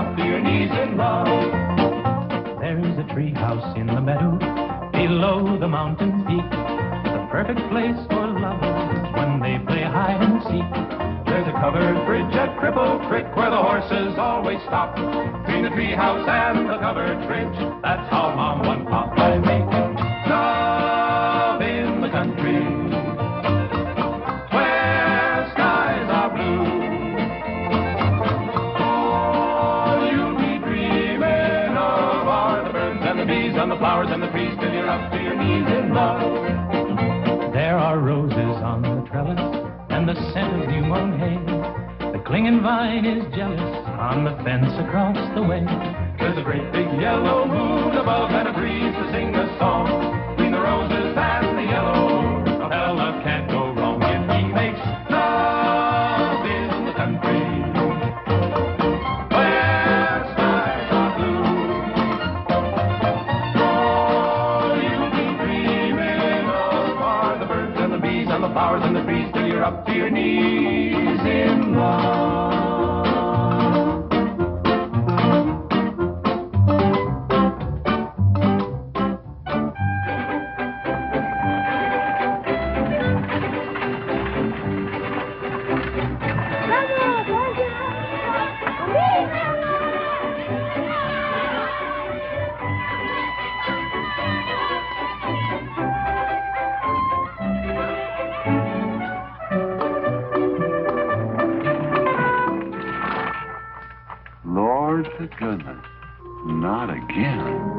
up to your knees in love. There's a tree house in the meadow below the mountain peak, the perfect place for lovers when they play hide and seek. There's a covered bridge at Cripple Creek where the horses always stop. Between the tree house and the covered bridge, that's how Mom and Pop are making love in the country where skies are blue. All you'll be dreaming of are the birds and the bees and the flowers and the trees till you're up to your knees in love. There are roses on the trellis and the scent of new mown hay. The clinging vine is jealous on the fence across the way. There's a great big yellow moon above and a breeze to sing a song. Between the roses and the yellow, a fella can't go wrong if he makes love in the country where skies are blue. All you'll be dreaming of are the birds and the bees and the flowers and the trees till you're up to your knees in love. Lord to goodness, not again.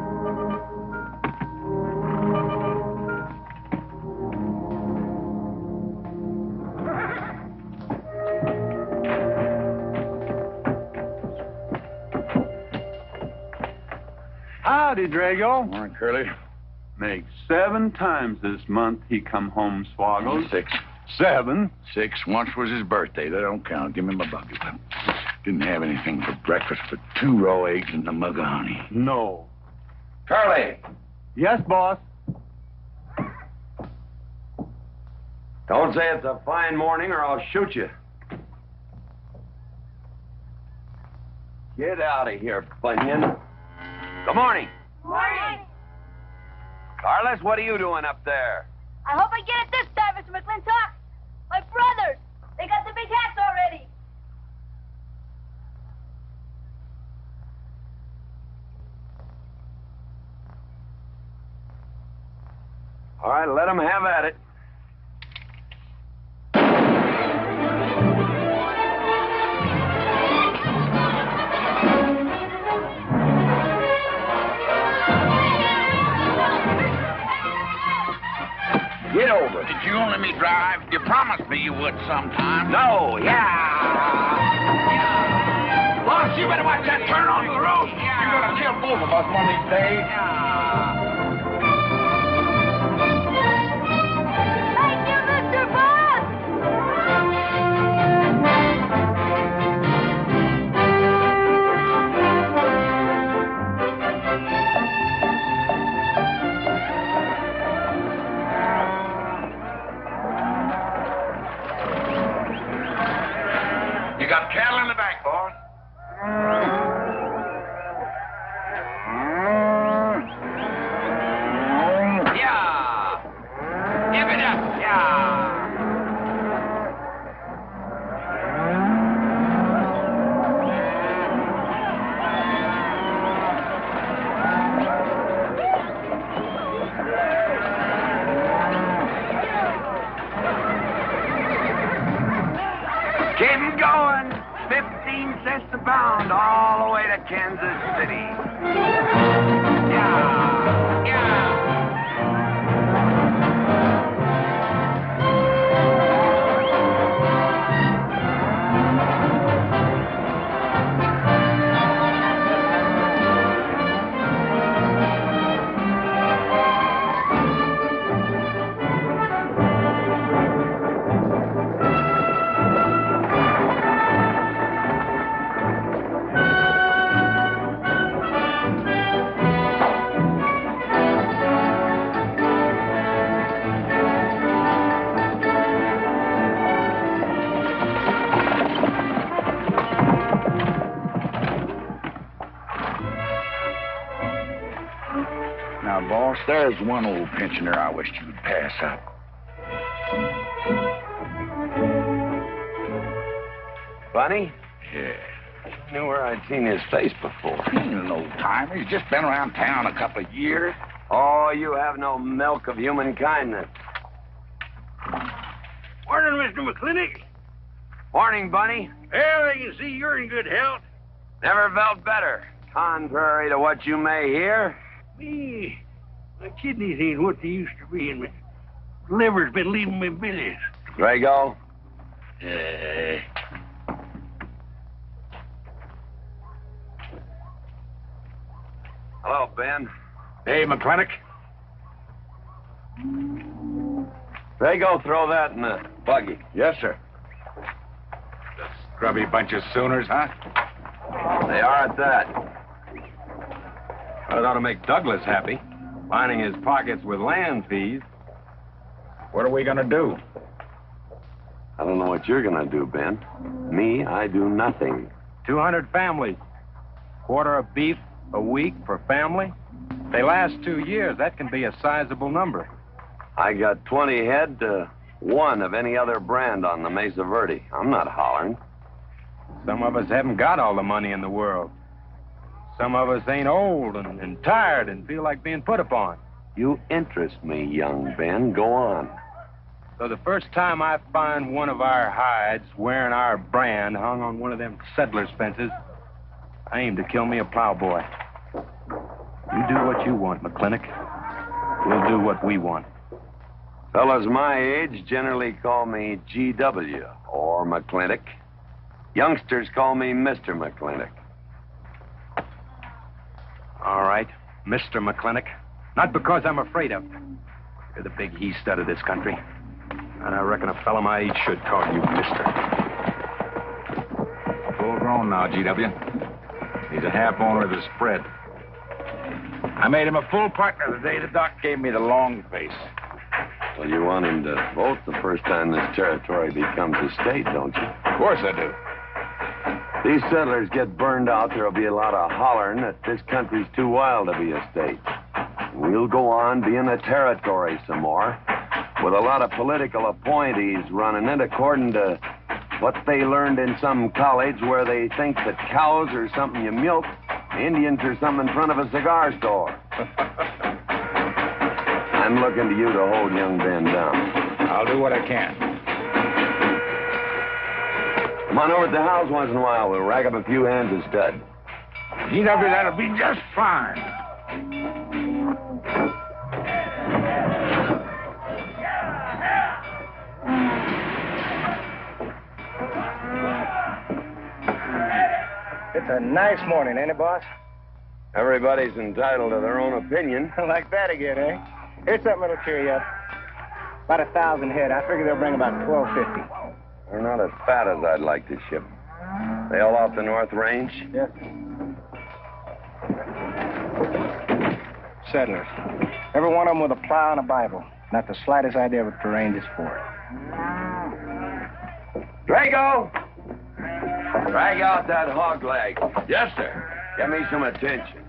Howdy, Drago. Morning, Curly. Makes 7 times this month he come home swoggled. 6. 7? 6. Once was his birthday. That don't count. Give me my bucket. Didn't have anything for breakfast but 2 raw eggs and a mug of honey. No. Curly, Yes, boss. don't say it's a fine morning or I'll shoot you. Get out of here, Bunyan. Good morning. Morning. Carlos, what are you doing up there? I hope I get it this time, Mr. Mclintock. My brothers, they got the big hats already. All right, let them have at it. Get over it. Did you only me drive? You promised me you would sometime. No, yeah. Boss, you better watch that turn onto the road. You're gonna kill both of us one of these days. Thank you, Mr. Boss. You got cattle in the back, boss. Yeah. Give it up. Yeah. Keep 'em going. 15 cents a pound all the way to Kansas City. Yeah. Yeah. boss. There's one old pensioner I wished you'd pass up. Bunny? Yeah. I knew where I'd seen his face before. He's an old timer. He's just been around town a couple of years. Oh, you have no milk of human kindness. Morning, Mr. Mclintock. Morning, Bunny. Well, I can see you're in good health. Never felt better. Contrary to what you may hear. Me, my kidneys ain't what they used to be, and my liver's been leaving me billies. Drago? Hello, Ben. Hey, Mclintock. Drago, throw that in the buggy. Yes, sir. The scrubby bunch of Sooners, huh? They are at that. Well, it ought to make Douglas happy, lining his pockets with land fees. What are we going to do? I don't know what you're gonna do, Ben. Me, I do nothing. 200 families. Quarter of beef a week per family. They last 2 years. That can be a sizable number. I got 20 head to 1 of any other brand on the Mesa Verde. I'm not hollering. Some of us haven't got all the money in the world. Some of us ain't old and tired and feel like being put upon. You interest me, young Ben. Go on. So the first time I find one of our hides wearing our brand hung on one of them settlers' fences, I aim to kill me a plowboy. You do what you want, Mclintock. We'll do what we want. Fellas my age generally call me G.W. or Mclintock. Youngsters call me Mr. Mclintock. All right, Mr. Mclintock. Not because I'm afraid of you. You're the big he-stud of this country. And I reckon a fella my age should call you Mister. Full grown now, G.W. He's a half owner of the spread. I made him a full partner the day the doc gave me the long face. Well, you want him to vote the first time this territory becomes a state, don't you? Of course I do. These settlers get burned out, there'll be a lot of hollering that this country's too wild to be a state. We'll go on being a territory some more, with a lot of political appointees running it according to what they learned in some college where they think that cows are something you milk, Indians are something in front of a cigar store. I'm looking to you to hold young Ben down. I'll do what I can. Come on over to the house once in a while. We'll rack up a few hands of stud. G.W., that'll be just fine. It's a nice morning, ain't it, boss? Everybody's entitled to their own opinion. Like that again, eh? Here's something that'll cheer you up. About 1,000 head. I figure they'll bring about 1,250. They're not as fat as I'd like to ship. They all off the North Range? Yes. Settlers. Every one of them with a plow and a Bible. Not the slightest idea what the range is for. Drago! Drag out that hog leg. Yes, sir. Get me some attention.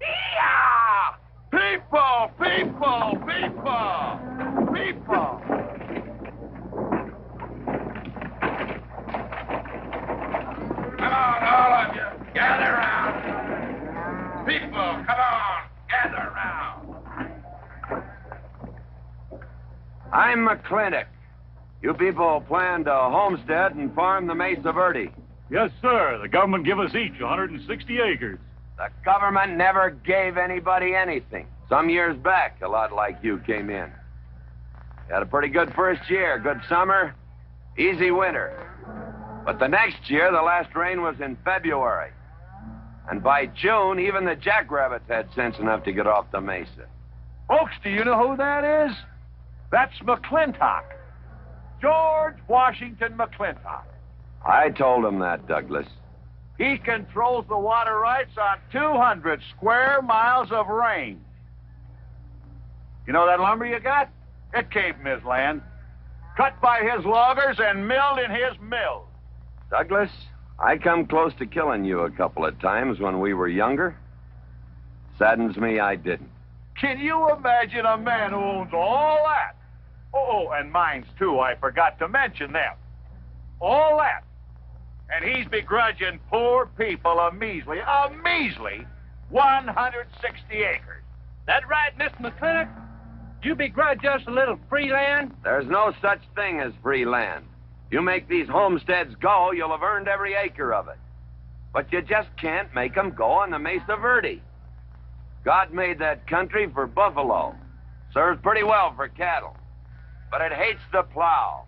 Yeah! People! People! People! People! Come on, all of you. Gather around. People, come on. Gather around. I'm Mclintock. You people plan to homestead and farm the Mesa Verde. Yes, sir. The government give us each 160 acres. The government never gave anybody anything. Some years back, a lot like you came in. You had a pretty good first year, good summer, easy winter. But the next year, the last rain was in February. And by June, even the jackrabbits had sense enough to get off the mesa. Folks, do you know who that is? That's Mclintock. George Washington Mclintock. I told him that, Douglas. He controls the water rights on 200 square miles of range. You know that lumber you got? It came from his land. Cut by his loggers and milled in his mill. Douglas, I come close to killing you a couple of times when we were younger. Saddens me I didn't. Can you imagine a man who owns all that? Oh, and mines, too. I forgot to mention them. All that. And he's begrudging poor people a measly 160 acres. That right, Mr. Mclintock? You begrudge us a little free land? There's no such thing as free land. You make these homesteads go, you'll have earned every acre of it. But you just can't make them go on the Mesa Verde. God made that country for buffalo. Serves pretty well for cattle. But it hates the plow.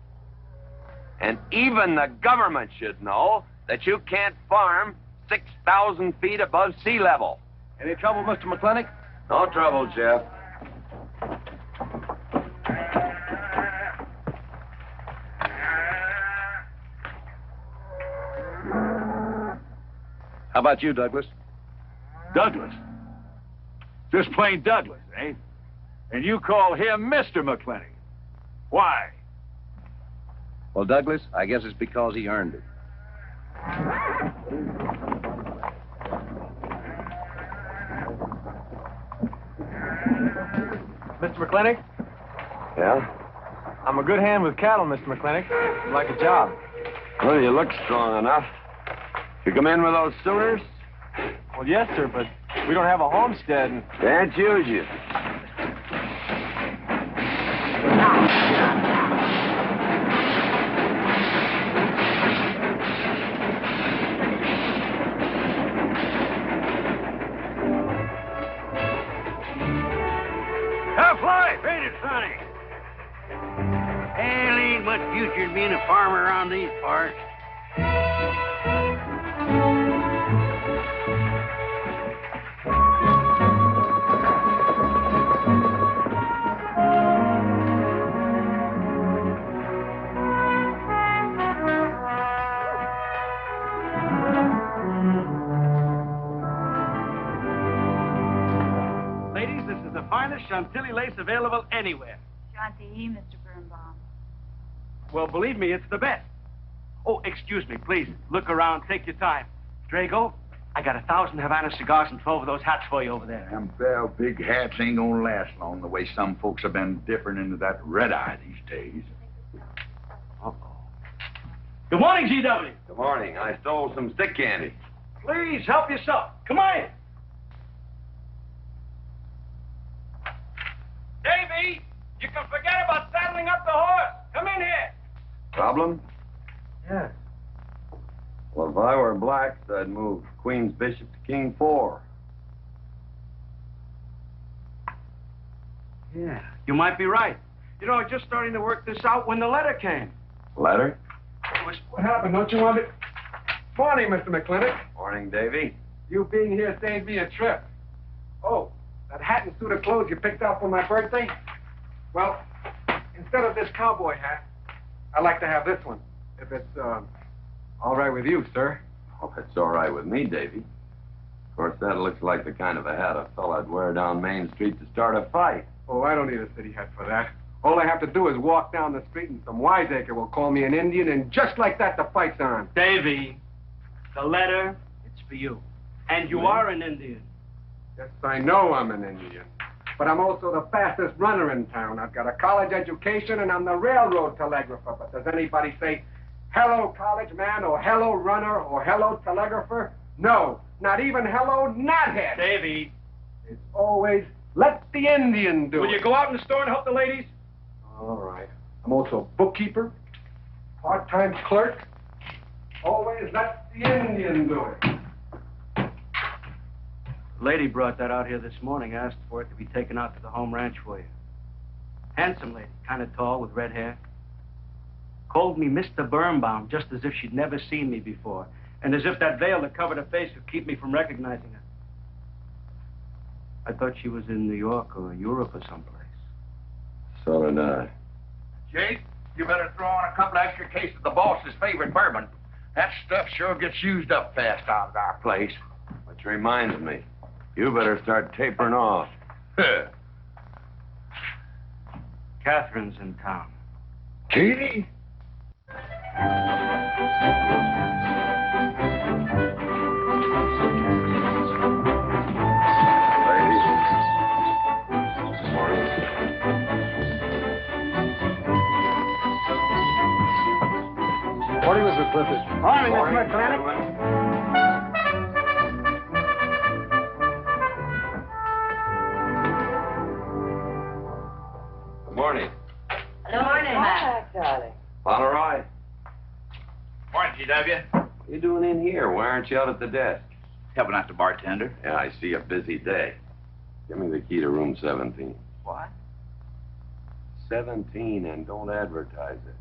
And even the government should know that you can't farm 6,000 feet above sea level. Any trouble, Mr. McClintock? No trouble, Jeff. How about you, Douglas? Douglas? Just plain Douglas, eh? And you call him Mr. McClintock. Why? Well, Douglas, I guess it's because he earned it. Mr. McClintock, Yeah? I'm a good hand with cattle, Mr. McClintock. I'd like a job. Well, you look strong enough. You come in with those Sooners? Well, yes, sir, but we don't have a homestead. And... Can't use you. Tough life, ain't it, Sonny? Hell, ain't much future in being a farmer around these parts. Ladies, this is the finest Chantilly lace available anywhere. Chantilly, Mr. Birnbaum. Well, believe me, it's the best. Oh, excuse me, please. Look around. Take your time. Drago, I got 1,000 Havana cigars and 12 of those hats for you over there. Them bell big hats ain't gonna last long the way some folks have been dipping into that red eye these days. Uh-oh. Good morning, G.W. Good morning. I stole some stick candy. Please, help yourself. Come on. Davy, you can forget about saddling up the horse. Come in here. Problem? Yes. Well, if I were blacks, I'd move Queen's Bishop to King 4. Yeah, you might be right. You know, I was just starting to work this out when the letter came. Letter? What happened? Don't you want it? Morning, Mr. McClintock. Morning, Davy. You being here saved me a trip. Oh, that hat and suit of clothes you picked out for my birthday? Well, instead of this cowboy hat, I'd like to have this one. If it's, all right with you, sir. Oh, it's all right with me, Davy. Of course, that looks like the kind of a hat a fella'd wear down Main Street to start a fight. Oh, I don't need a city hat for that. All I have to do is walk down the street and some wiseacre will call me an Indian, and just like that, the fight's on. Davy, the letter, it's for you. And you are an Indian. Yes, I know I'm an Indian. But I'm also the fastest runner in town. I've got a college education, and I'm the railroad telegrapher. But does anybody say, hello, college man, or hello, runner, or hello, telegrapher? No, not even hello, knothead. Davy. It's always, let the Indian do it. Will you go out in the store and help the ladies? All right. I'm also bookkeeper, part-time clerk. Always let the Indian do it. The lady brought that out here this morning, asked for it to be taken out to the home ranch for you. Handsome lady, kind of tall with red hair. Called me Mr. Birnbaum, just as if she'd never seen me before, and as if that veil that covered her face would keep me from recognizing her. I thought she was in New York or Europe or someplace. So did I. Jake, you better throw on a couple extra cases of the boss's favorite bourbon. That stuff sure gets used up fast out at our place. Which reminds me, you better start tapering off. Catherine's in town. Katie? Ladies Morning, Mr. Clifford. Morning, Mr. McClintock. Good morning. Good morning, Matt. On all right. Morning, GW. What are you doing in here? Why aren't you out at the desk? Helping out the bartender. Yeah, I see a busy day. Give me the key to room 17. What? 17, and don't advertise it.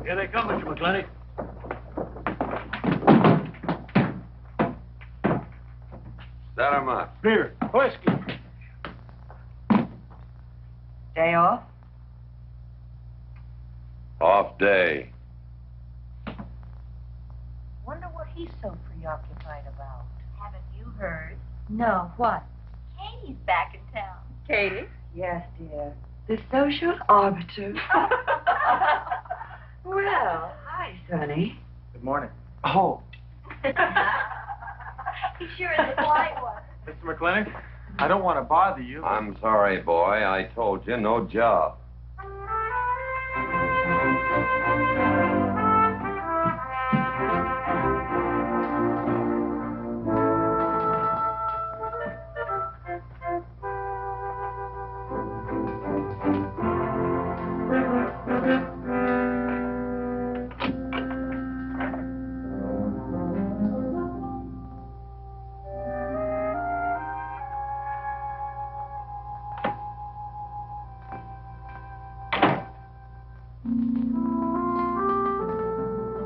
Here they come, Mr. McClintock. Set 'em up. Beer, whiskey. Day off? Off day. Wonder what he's so preoccupied about. Haven't you heard? No, what? Katie's back in town. Katie? Yes, dear. The social arbiter. Well, hi, Sonny. Good morning. Oh, He sure is a polite one. Mr. McClintock, I don't want to bother you. I'm sorry, boy. I told you, no job.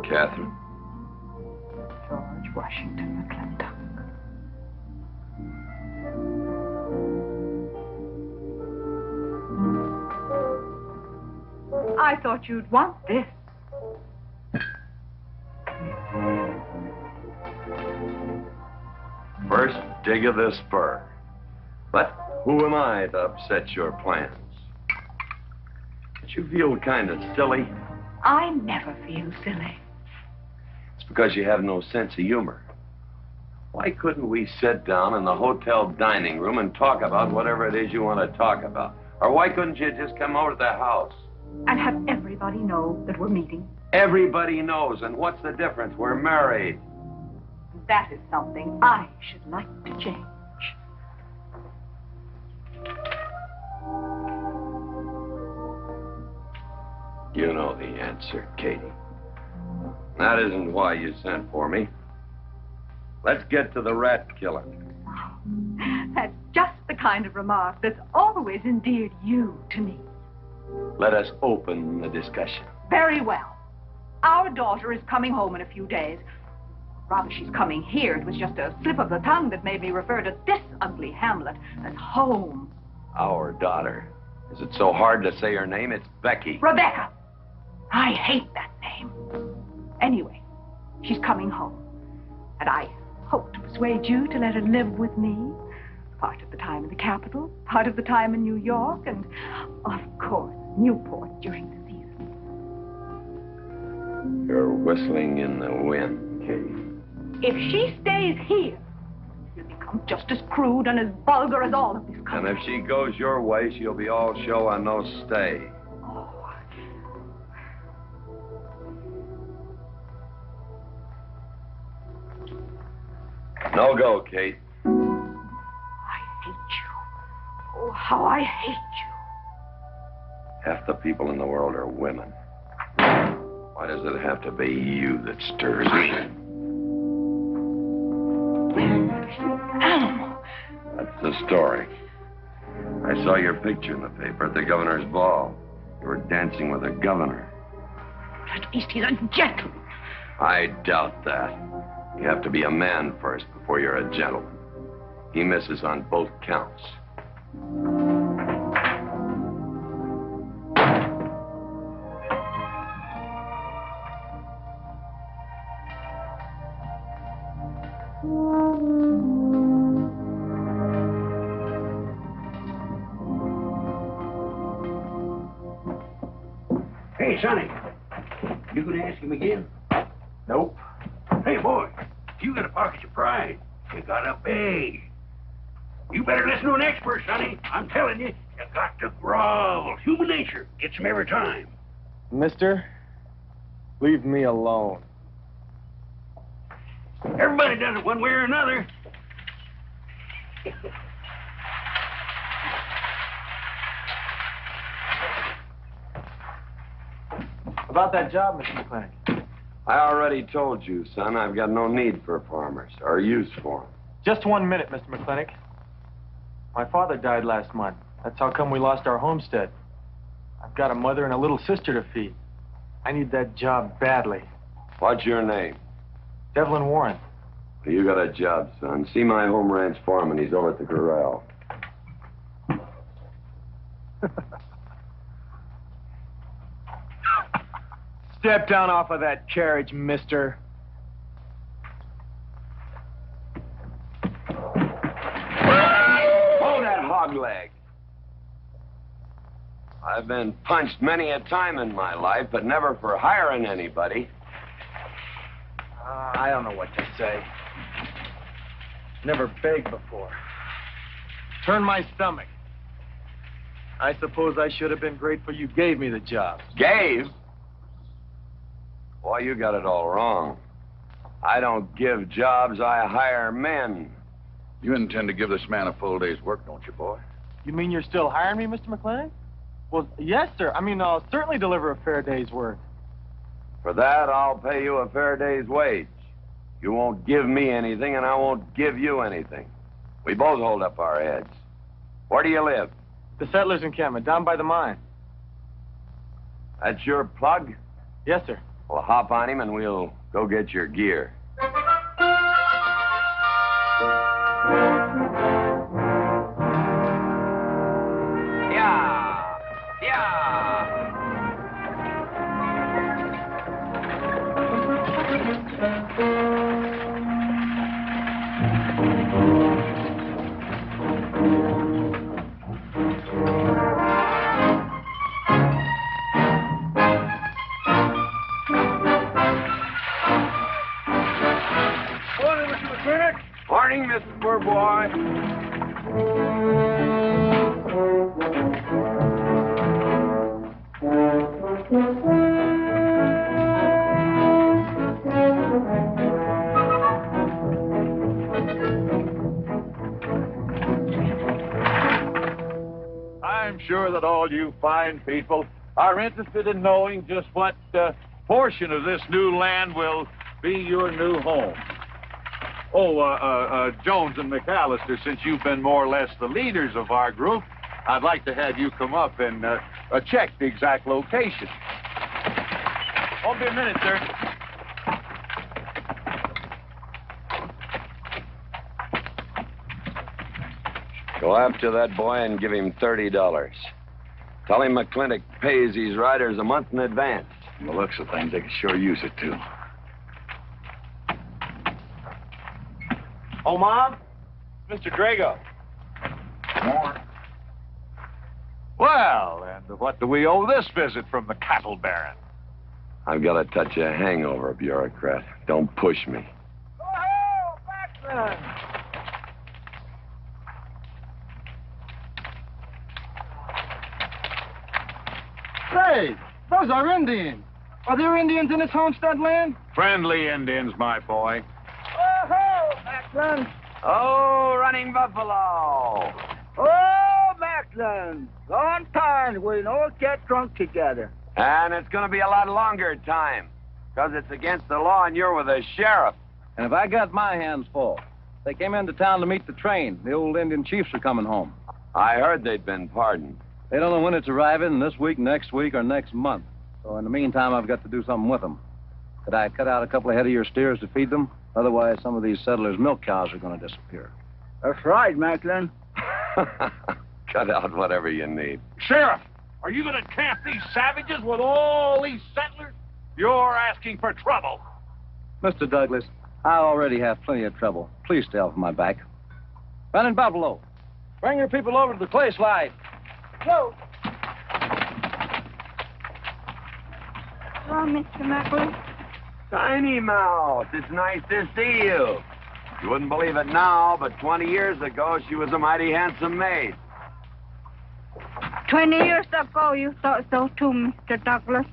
Catherine. George Washington McClintock. I thought you'd want this. First dig of this spur. But who am I to upset your plans? Don't you feel kind of silly? I never feel silly. It's because you have no sense of humor. Why couldn't we sit down in the hotel dining room and talk about whatever it is you want to talk about? Or why couldn't you just come over to the house? And have everybody know that we're meeting. Everybody knows, and what's the difference? We're married. That is something I should like to change. You know the answer, Katie. That isn't why you sent for me. Let's get to the rat killing. That's just the kind of remark that's always endeared you to me. Let us open the discussion. Very well. Our daughter is coming home in a few days. Rather, she's coming here. It was just a slip of the tongue that made me refer to this ugly hamlet as home. Our daughter. Is it so hard to say her name? It's Becky. Rebecca. I hate that name. Anyway, she's coming home. And I hope to persuade you to let her live with me. Part of the time in the capital, part of the time in New York, and, of course, Newport during the season. You're whistling in the wind, Katie. If she stays here, she'll become just as crude and as vulgar as all of this And country. if she goes your way, she'll be all show and no stay. Oh, No go, Kate. I hate you. Oh, how I hate you. Half the people in the world are women. Why does it have to be you that stirs me? Animal. That's the story. I saw your picture in the paper at the governor's ball. You were dancing with the governor. At least he's a gentleman. I doubt that. You have to be a man first before you're a gentleman. He misses on both counts. Hey, Sonny, you gonna ask him again? Nope. Hey, boy, you gotta pocket your pride. You gotta beg. You better listen to an expert, Sonny. I'm telling you, you got to grovel. Human nature gets him every time. Mister, leave me alone. Everybody does it one way or another. About that job, Mr. Mclintock. I already told you, son, I've got no need for farmers or use for them. Just 1 minute, Mr. Mclintock. My father died last month. That's how come we lost our homestead. I've got a mother and a little sister to feed. I need that job badly. What's your name? Devlin Warren. You got a job, son. See my home ranch foreman. He's over at the corral. Step down off of that carriage, mister. Hold that hog leg. I've been punched many a time in my life, but never for hiring anybody. I don't know what to say. Never begged before. Turned my stomach. I suppose I should have been grateful you gave me the job. Gave? Boy, you got it all wrong. I don't give jobs, I hire men. You intend to give this man a full day's work, don't you, boy? You mean you're still hiring me, Mr. Mclintock? Well, yes, sir. I mean, I'll certainly deliver a fair day's work. For that, I'll pay you a fair day's wage. You won't give me anything, and I won't give you anything. We both hold up our heads. Where do you live? The settlers' encampment, down by the mine. That's your plug? Yes, sir. Well, hop on him, and we'll go get your gear. Yeah! Yeah! Morning, Mr. McClintock. Morning, Mr. Poor Boy. I'm sure that all you fine people are interested in knowing just what portion of this new land will be your new home. Oh, Jones and McAllister, since you've been more or less the leaders of our group, I'd like to have you come up and check the exact location. Won't be a minute, sir. Go after that boy and give him $30. Tell him McClintock pays these riders a month in advance. From the looks of things, they could sure use it, too. Oh, Mom? Mr. Drago. More. Well, and what do we owe this visit from the cattle baron? I've got a touch of hangover, bureaucrat. Don't push me. Oh, Backman! Say, those are Indians. Are there Indians in this homestead land? Friendly Indians, my boy. Oh, Macklin! Oh, running buffalo. Oh, Macklin! Long time we don't get drunk together. And it's going to be a lot longer time, because it's against the law and you're with the sheriff. And if I got my hands full, they came into town to meet the train. The old Indian chiefs are coming home. I heard they'd been pardoned. They don't know when it's arriving, this week, next week, or next month. So in the meantime, I've got to do something with them. Could I cut out a couple of head of your steers to feed them? Otherwise, some of these settlers' milk cows are going to disappear. That's right, Macklin. Cut out whatever you need. Sheriff, are you going to camp these savages with all these settlers? You're asking for trouble. Mr. Douglas, I already have plenty of trouble. Please stay off my back. Running Buffalo, bring your people over to the clay slide. Go. Hello, Mr. Macklin. Tiny Mouth, it's nice to see you. You wouldn't believe it now, but 20 years ago, she was a mighty handsome maid. 20 years ago, you thought so too, Mr. Douglas.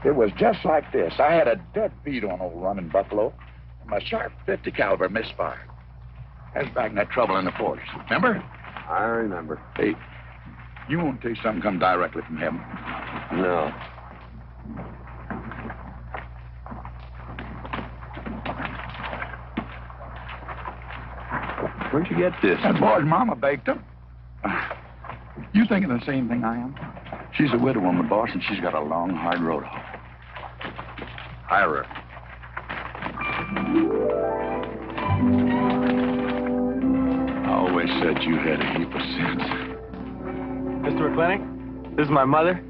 It was just like this. I had a dead beat on old running buffalo, and my sharp 50 caliber misfired. That's back in that trouble in the forest. Remember? I remember. Hey, you want to tell you something come directly from heaven? No. Where'd you get this? That boy's mama baked them. You thinking the same thing I am? She's a widow woman, boss, and she's got a long, hard road home. Hire her. I always said you had a heap of sense. Mr. McClintock, this is my mother.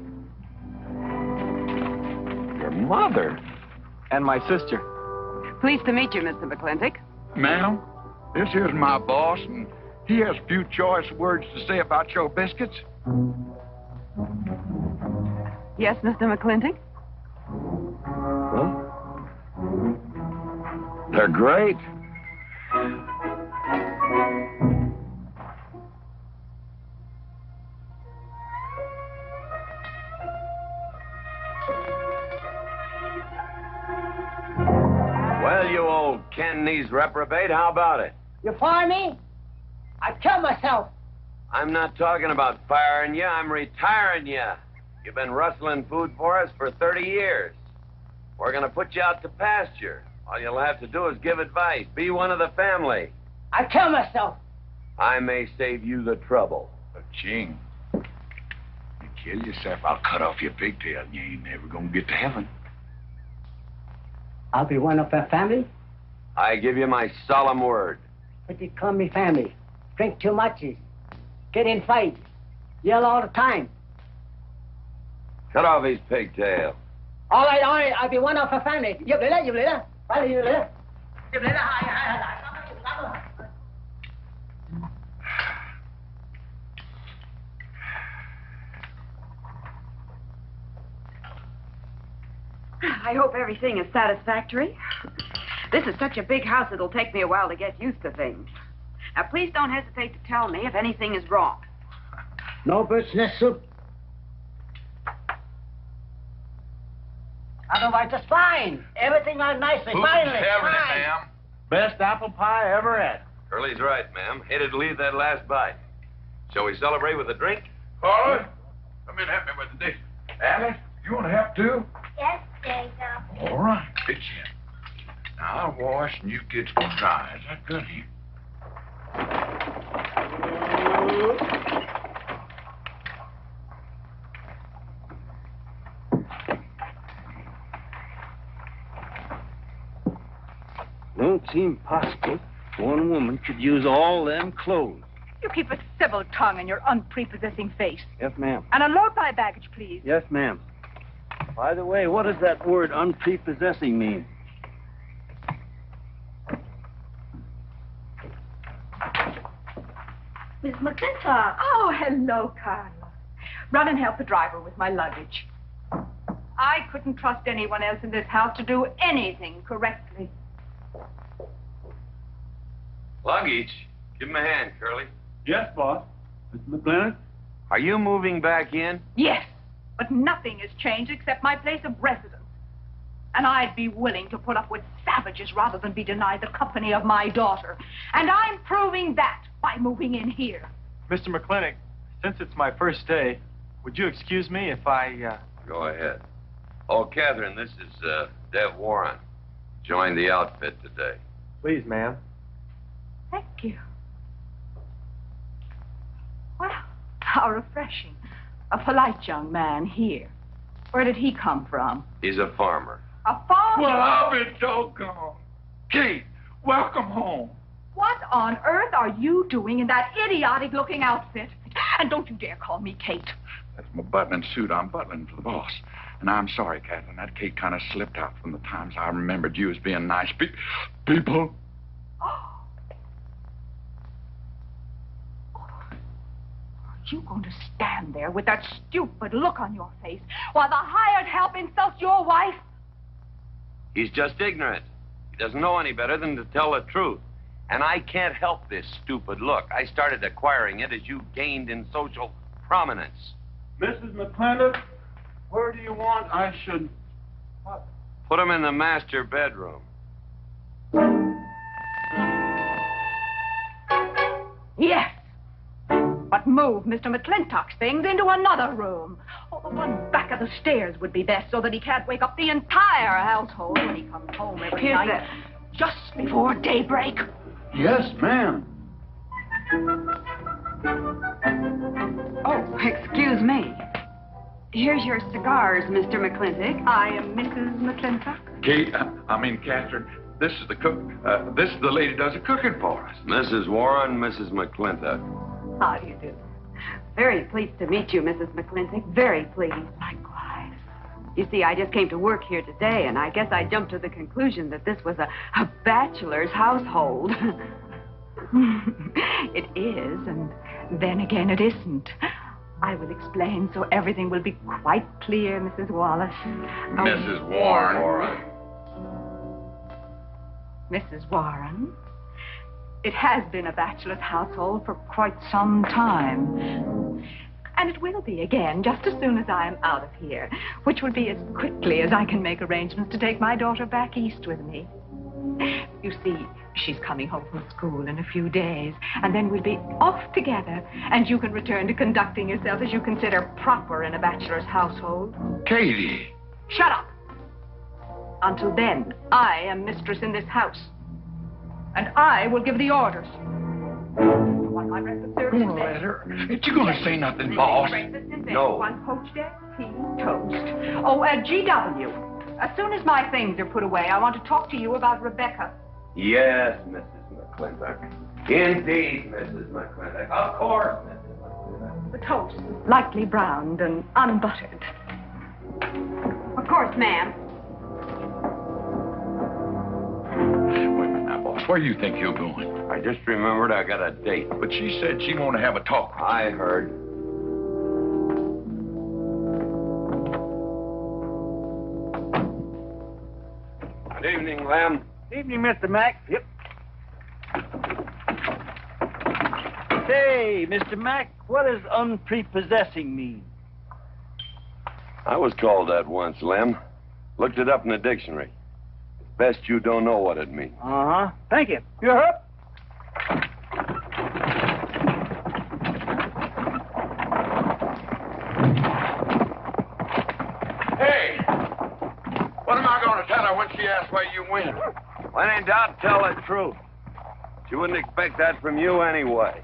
Your mother? And my sister. Pleased to meet you, Mr. McClintock. Ma'am, this here's my boss, and he has a few choice words to say about your biscuits. Yes, Mr. McClintock? They're great. Well, you old Cantonese reprobate, how about it? You fire me? I'd kill myself. I'm not talking about firing you, I'm retiring you. You've been rustling food for us for 30 years. We're gonna put you out to pasture. All you'll have to do is give advice. Be one of the family. I'd kill myself. I may save you the trouble. But, Ching, you kill yourself, I'll cut off your pigtail, and you ain't never gonna get to heaven. I'll be one of the family, I give you my solemn word. but you call me family. Drink too much, get in fight, yell all the time. Cut off his pigtail. All right, I'll be one of the family. Giúp lấy đó. Phải là giúp lấy đó. Giúp lấy đó, hai. I hope everything is satisfactory. This is such a big house, it'll take me a while to get used to things. Now, please don't hesitate to tell me if anything is wrong. No business, soup. Otherwise, it's fine. Everything on nicely. Finally, fine. ma'am. Best apple pie I ever had. Curly's right, ma'am. Hated to leave that last bite. Shall we celebrate with a drink? Carla, come in and help me with the dish. Alice, you want to help too? Yes, Jacob. All right, pitch in. Now I'll wash and you kids can dry. Is that good here? Don't seem possible one woman could use all them clothes. You keep a civil tongue and your unprepossessing face. Yes, ma'am. And unload my baggage, please. Yes, ma'am. By the way, what does that word unprepossessing mean? Miss Mclintock. Oh, hello, Carla. Run and help the driver with my luggage. I couldn't trust anyone else in this house to do anything correctly. Luggage? Give him a hand, Curly. Yes, boss. Mr. McClintock? Are you moving back in? Yes, but nothing has changed except my place of residence. And I'd be willing to put up with savages rather than be denied the company of my daughter. And I'm proving that by moving in here. Mr. McClintock, since it's my first day, would you excuse me if I, Go ahead. Oh, Catherine, this is, Dev Warren. Joined the outfit today. Please, ma'am. Thank you. Well, how refreshing. A polite young man here. Where did he come from? He's a farmer. A farmer? Well, I'll be doggone. Kate, welcome home. What on earth are you doing in that idiotic-looking outfit? And don't you dare call me Kate. That's my butling suit. I'm butling for the boss. And I'm sorry, Catherine. That Kate kind of slipped out from the times I remembered you as being nice people. Are you going to stand there with that stupid look on your face while the hired help insults your wife? He's just ignorant. He doesn't know any better than to tell the truth. And I can't help this stupid look. I started acquiring it as you gained in social prominence. Mrs. McClintock, where do you want I should Put him in the master bedroom. Yes. But move Mr. Mclintock's things into another room. Oh, the one back of the stairs would be best so that he can't wake up the entire household when he comes home every Here's night. Just before daybreak. Yes, ma'am. Oh, excuse me. Here's your cigars, Mr. McClintock. I am Mrs. Mclintock. Kate, Catherine, this is the cook. This is the lady who does the cooking for us. Mrs. Warren, Mrs. McClintock. How do you do? Very pleased to meet you, Mrs. McClintock. Very pleased. Likewise. You see, I just came to work here today, and I guess I jumped to the conclusion that this was a bachelor's household. It is, and then again it isn't. I will explain so everything will be quite clear, Mrs. Wallace. Mrs. Warren. Mrs. Warren, it has been a bachelor's household for quite some time. And it will be again, just as soon as I am out of here, which will be as quickly as I can make arrangements to take my daughter back east with me. You see, she's coming home from school in a few days, and then we'll be off together, and you can return to conducting yourself as you consider proper in a bachelor's household. Katie. Shut up! Until then, I am mistress in this house, and I will give the orders. You want my breakfast service? Don't let her. Ain't you gonna say nothing, boss? Breakfast in bed. No. One poached egg, tea, toast. Oh, GW. As soon as my things are put away, I want to talk to you about Rebecca. Yes, Mrs. McClintock. Indeed, Mrs. McClintock. Of course, Mrs. McClintock. The toast, lightly browned and unbuttered. Of course, ma'am. Wait a minute now, boss. Where do you think you're going? I just remembered I got a date. But she said she wanted to have a talk. I heard. Good evening, Lem. Evening, Mr. Mack. Yep. Say, Mr. Mack, what does unprepossessing mean? I was called that once, Lem. Looked it up in the dictionary. Best you don't know what it means. Uh-huh. Thank you. You're up. Hey! What am I going to tell her when she asks where you went? When in doubt, tell the truth. She wouldn't expect that from you anyway.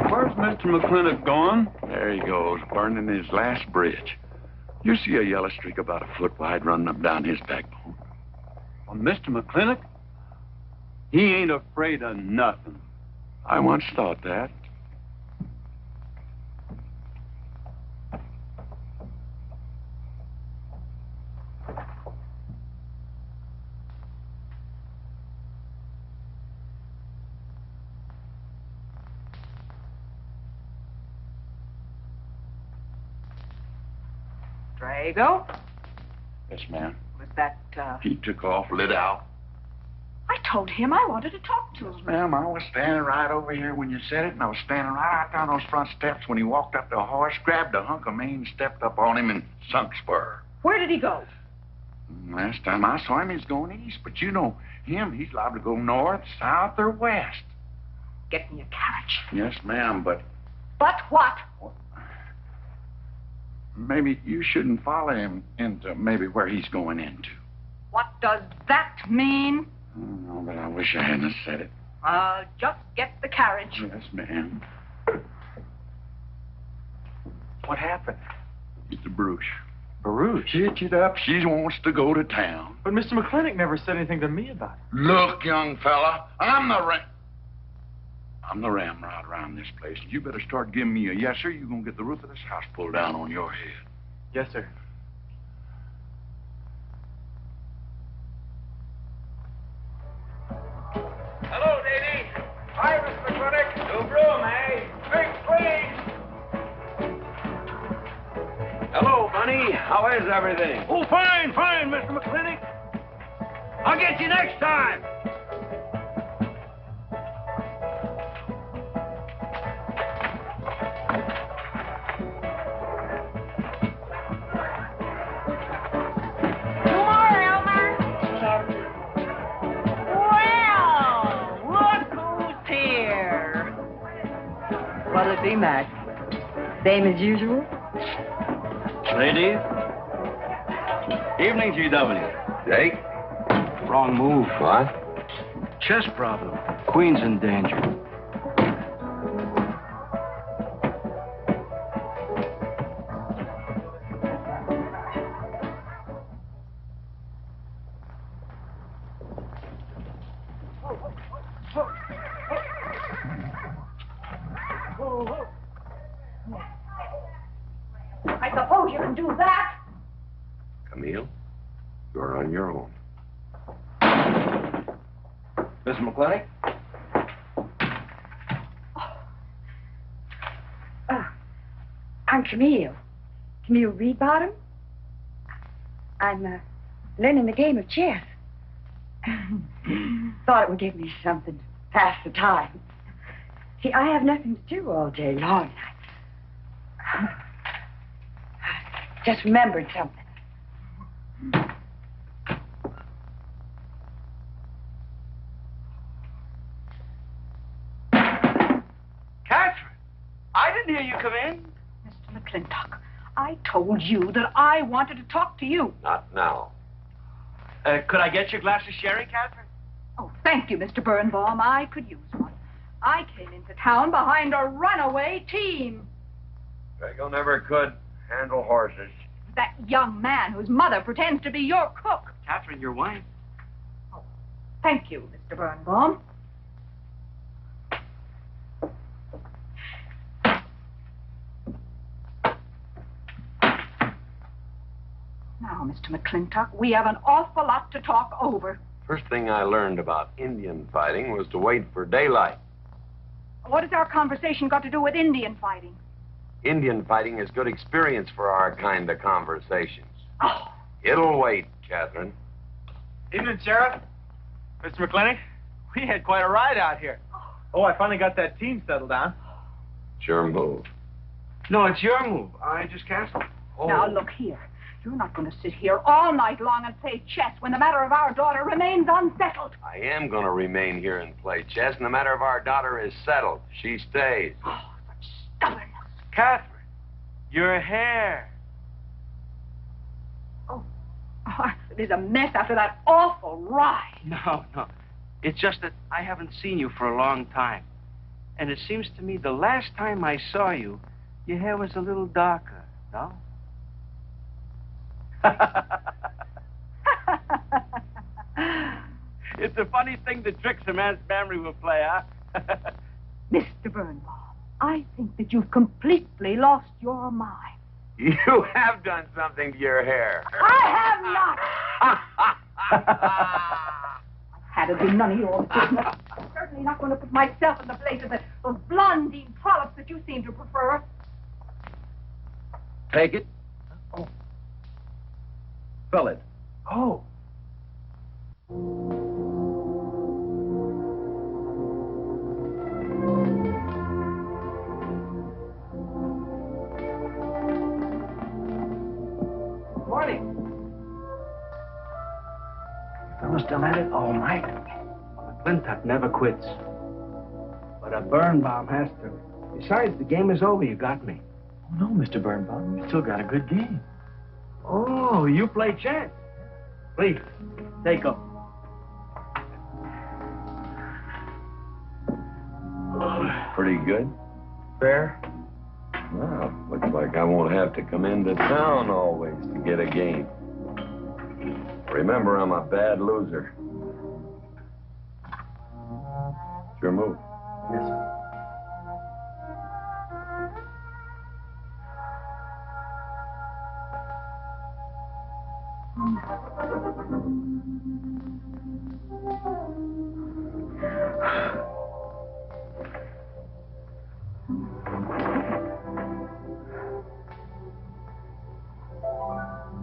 Where's Mr. McClintock gone? There he goes, burning his last bridge. You see a yellow streak about a foot wide running up down his backbone. Well, Mr. McClintock? He ain't afraid of nothing. I once thought that. Drago? Yes, ma'am. Was that, He took off, lit out. I told him I wanted to talk to him. Ma'am, I was standing right over here when you said it, and I was standing right out down those front steps when he walked up the horse, grabbed a hunk of mane, stepped up on him, and sunk spur. Where did he go? Last time I saw him, he was going east, but you know him, he's liable to go north, south, or west. Get me a carriage. Yes, ma'am, but But what? maybe you shouldn't follow him into maybe where he's going into. What does that mean? Oh, but I wish I hadn't said it. Just get the carriage. Yes, ma'am. What happened? It's a Bruce. Baruch? Hitch it up. She wants to go to town. But Mr. McClintock never said anything to me about it. Look, young fella, I'm the ramrod around this place. You better start giving me a yes, sir. You're going to get the roof of this house pulled down on your head. Yes, sir. Hello, Davy. Hi, Mr. McClintock. No room, eh? Drinks, please. Hello, Bunny. How is everything? Oh, fine, Mr. McClintock. I'll get you next time. What'll it be, Mac? Same as usual? Ladies? Evening, GW. Jake? Wrong move. What? Chess problem. Queen's in danger. I suppose you can do that. Camille, you're on your own. Mr. Mclintock? I'm Camille. Camille Reedbottom. I'm learning the game of chess. Thought it would give me something to pass the time. See, I have nothing to do all day long. I just remembered something. Catherine, I didn't hear you come in. Mr. Mclintock, I told you that I wanted to talk to you. Not now. Could I get you a glass of sherry, Catherine? Oh, thank you, Mr. Birnbaum. I could use one. I came into town behind a runaway team. Drago never could handle horses. That young man whose mother pretends to be your cook. Catherine, your wine. Oh, thank you, Mr. Birnbaum. Now, Mr. Mclintock, we have an awful lot to talk over. First thing I learned about Indian fighting was to wait for daylight. What has our conversation got to do with Indian fighting? Indian fighting is good experience for our kind of conversations. Oh. It'll wait, Catherine. Evening, Sheriff. Mr. McClintock, we had quite a ride out here. Oh, I finally got that team settled down. Sure move. No, it's your move. I just canceled. Oh. Now, look here. You're not going to sit here all night long and play chess when the matter of our daughter remains unsettled. I am going to remain here and play chess, and the matter of our daughter is settled. She stays. Oh, such stubbornness. Catherine, your hair. Oh, it is a mess after that awful ride. No. It's just that I haven't seen you for a long time. And it seems to me the last time I saw you, your hair was a little darker, no? It's a funny thing the tricks a man's memory will play, huh? Mr. Birnbaum, I think that you've completely lost your mind. You have done something to your hair. I have not. Had it been none of your business. I'm certainly not going to put myself in the place of those blondine trollops that you seem to prefer. Take it. Oh. Fill it. Oh. Morning. Fellas still at it all night. Mclintock never quits. But a Birnbaum has to. Besides, the game is over. You got me. Oh, no, Mr. Birnbaum. You still got a good game. Oh, you play chess. Please, take them. Pretty good. Fair? Well, looks like I won't have to come into town always to get a game. Remember, I'm a bad loser. Sure move. Yes, sir.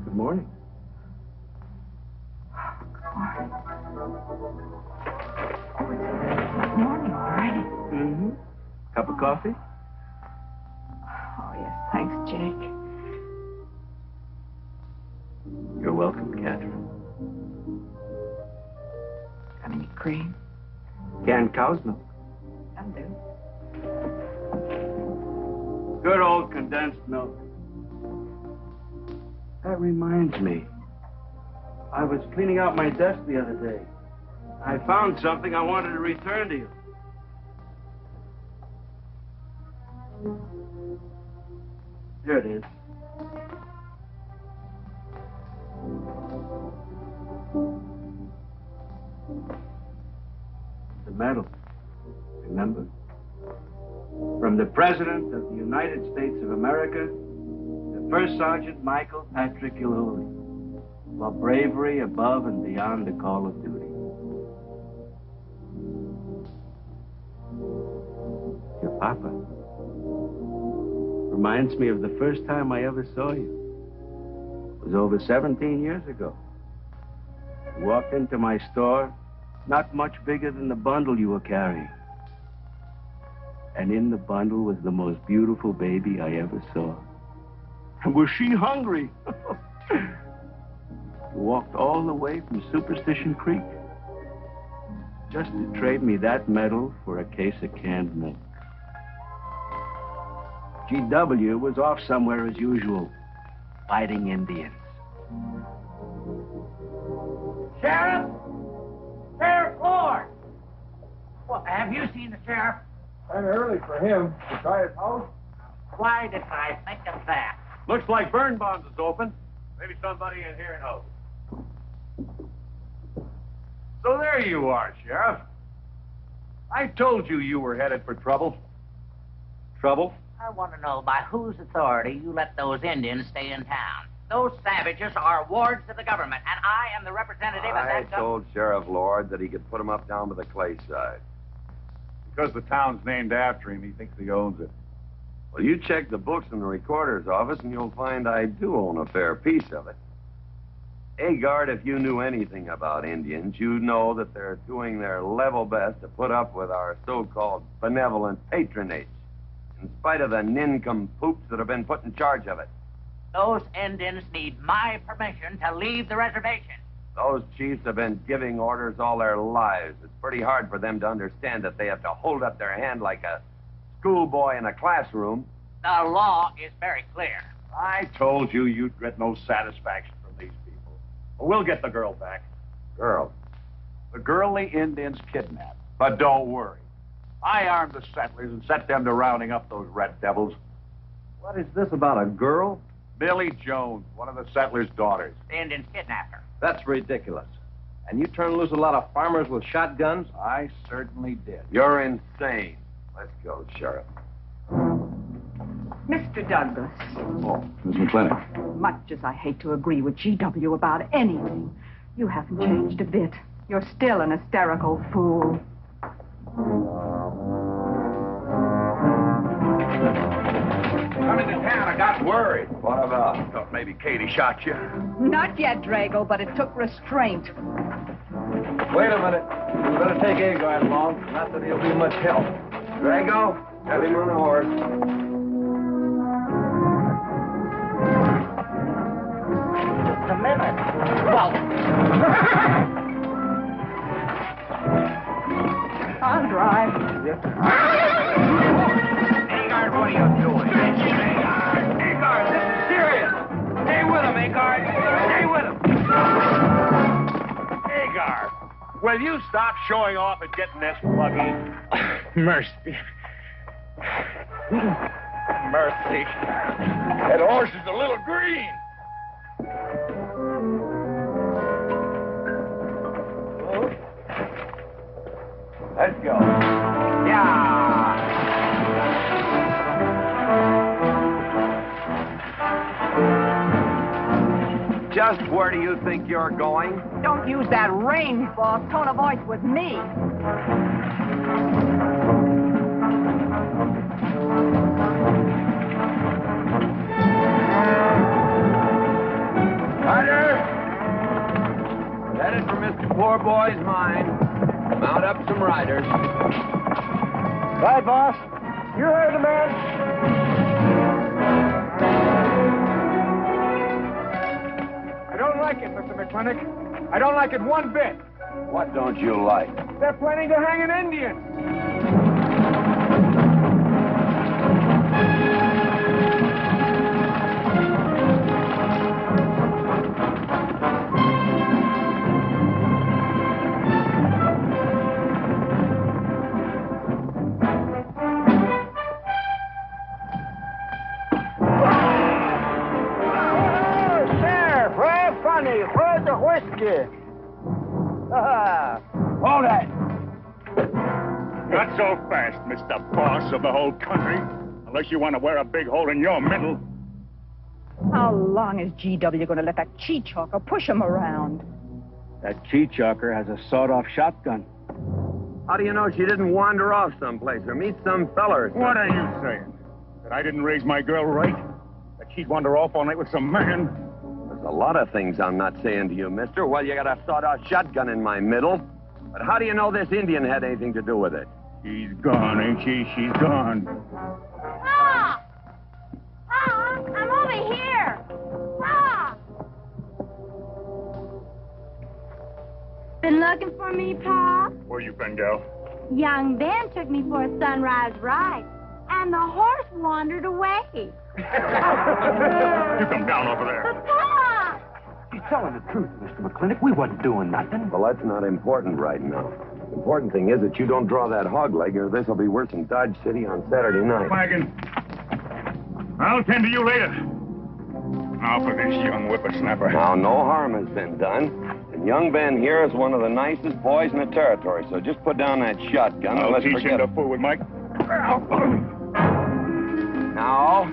Good morning. Good morning, already. Mm-hmm. Cup of coffee? Oh, yes, thanks, Jake. You're welcome, Catherine. Got any cream? Canned cow's milk. That'll do. Good old condensed milk. That reminds me. I was cleaning out my desk the other day. I found something I wanted to return to you. Here it is. The medal. Remember? From the President of the United States of America, the First Sergeant Michael Patrick Gilhooly, for bravery above and beyond the call of duty. Your papa. Reminds me of the first time I ever saw you. It was over 17 years ago. You walked into my store, not much bigger than the bundle you were carrying. And in the bundle was the most beautiful baby I ever saw. And was she hungry? You walked all the way from Superstition Creek just to trade me that medal for a case of canned milk. GW was off somewhere as usual, fighting Indians. Sheriff! Sheriff Ford! Well, have you seen the sheriff? Kind of early for him. To try his house? Why did I think of that? Looks like Birnbaum's is open. Maybe somebody in here knows. So there you are, Sheriff. I told you you were headed for trouble. Trouble? I want to know by whose authority you let those Indians stay in town. Those savages are wards of the government, and I am the representative of I that told Sheriff Lord that he could put him up down by the clay side. Because the town's named after him, he thinks he owns it. Well, you check the books in the recorder's office, and you'll find I do own a fair piece of it. Agard, if you knew anything about Indians, you'd know that they're doing their level best to put up with our so-called benevolent patronage, in spite of the nincompoops that have been put in charge of it. Those Indians need my permission to leave the reservation. Those chiefs have been giving orders all their lives. It's pretty hard for them to understand that they have to hold up their hand like a schoolboy in a classroom. The law is very clear. I told you you'd get no satisfaction from these people. But we'll get the girl back. Girl? The girl the Indians kidnapped. But don't worry. I armed the settlers and set them to rounding up those red devils. What is this about a girl? Billy Jones, one of the settlers' daughters. The Indians kidnapped her. That's ridiculous. And you turn loose a lot of farmers with shotguns? I certainly did. You're insane. Let's go, Sheriff. Mr. Douglas, Oh, Miss Mclintock. much as I hate to agree with GW about anything, you haven't changed a bit. You're still an hysterical fool. Coming to town, I got worried. What about? Thought maybe Katie shot you. Not yet, Drago, but it took restraint. Wait a minute. We better take Agard along. Not that he'll be much help. Drago, get him on a horse. Just a minute. Well, I'll drive. Yes, sir. Agard, what are you doing? Agard, this is serious. Stay with him, Agard. Stay with him. Agard, will you stop showing off and getting this buggy? Mercy. Mercy. That horse is a little green. Let's go. Yeah. Just where do you think you're going? Don't use that range boss tone of voice with me. Ryder! Headed for Mr. Poor Boy's mine. Mount up some riders. Right, boss. You heard the man. I don't like it, Mr. McClintock. I don't like it one bit. What don't you like? They're planning to hang an Indian. scared. Hold that! Not so fast, Mr. Boss of the whole country. Unless you want to wear a big hole in your middle. How long is GW going to let that cheat-chalker push him around? That cheat-chalker has a sawed-off shotgun. How do you know she didn't wander off someplace or meet some fella or something? What are you saying? That I didn't raise my girl right? That she'd wander off all night with some man? There's a lot of things I'm not saying to you, mister. Well, you got a sawed-off shotgun in my middle. But how do you know this Indian had anything to do with it? She's gone, ain't she? She's gone. Pa! Pa! I'm over here! Pa! Been looking for me, Pa? Where you been, gal? Young Ben took me for a sunrise ride, and the horse wandered away. You come down over there. But, Pa! She's telling the truth, Mr. Mclintock. We wasn't doing nothing. Well, that's not important right now. The important thing is that you don't draw that hog leg, or this will be worse than Dodge City on Saturday night. Wagon. I'll tend to you later. Now for this young whippersnapper. Now, no harm has been done. And young Ben here is one of the nicest boys in the territory, so just put down that shotgun and I'll let's teach forget him to fool with Mike. Now,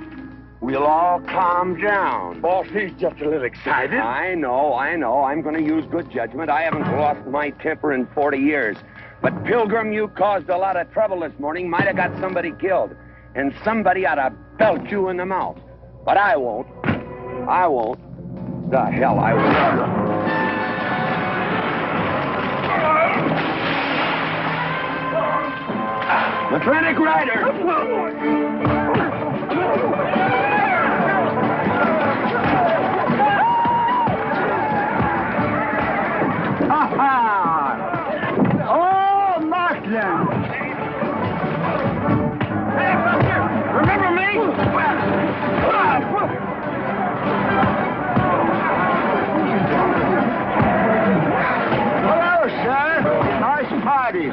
we'll all calm down. Boss, he's just a little excited. I know. I'm going to use good judgment. I haven't lost my temper in 40 years. But, Pilgrim, you caused a lot of trouble this morning. Might have got somebody killed. And somebody ought to belt you in the mouth. But I won't. I won't. The hell I won't. Mclintock Rider! Oh, Markland! Hey, Buster! Remember me? Hello, sir. Nice party.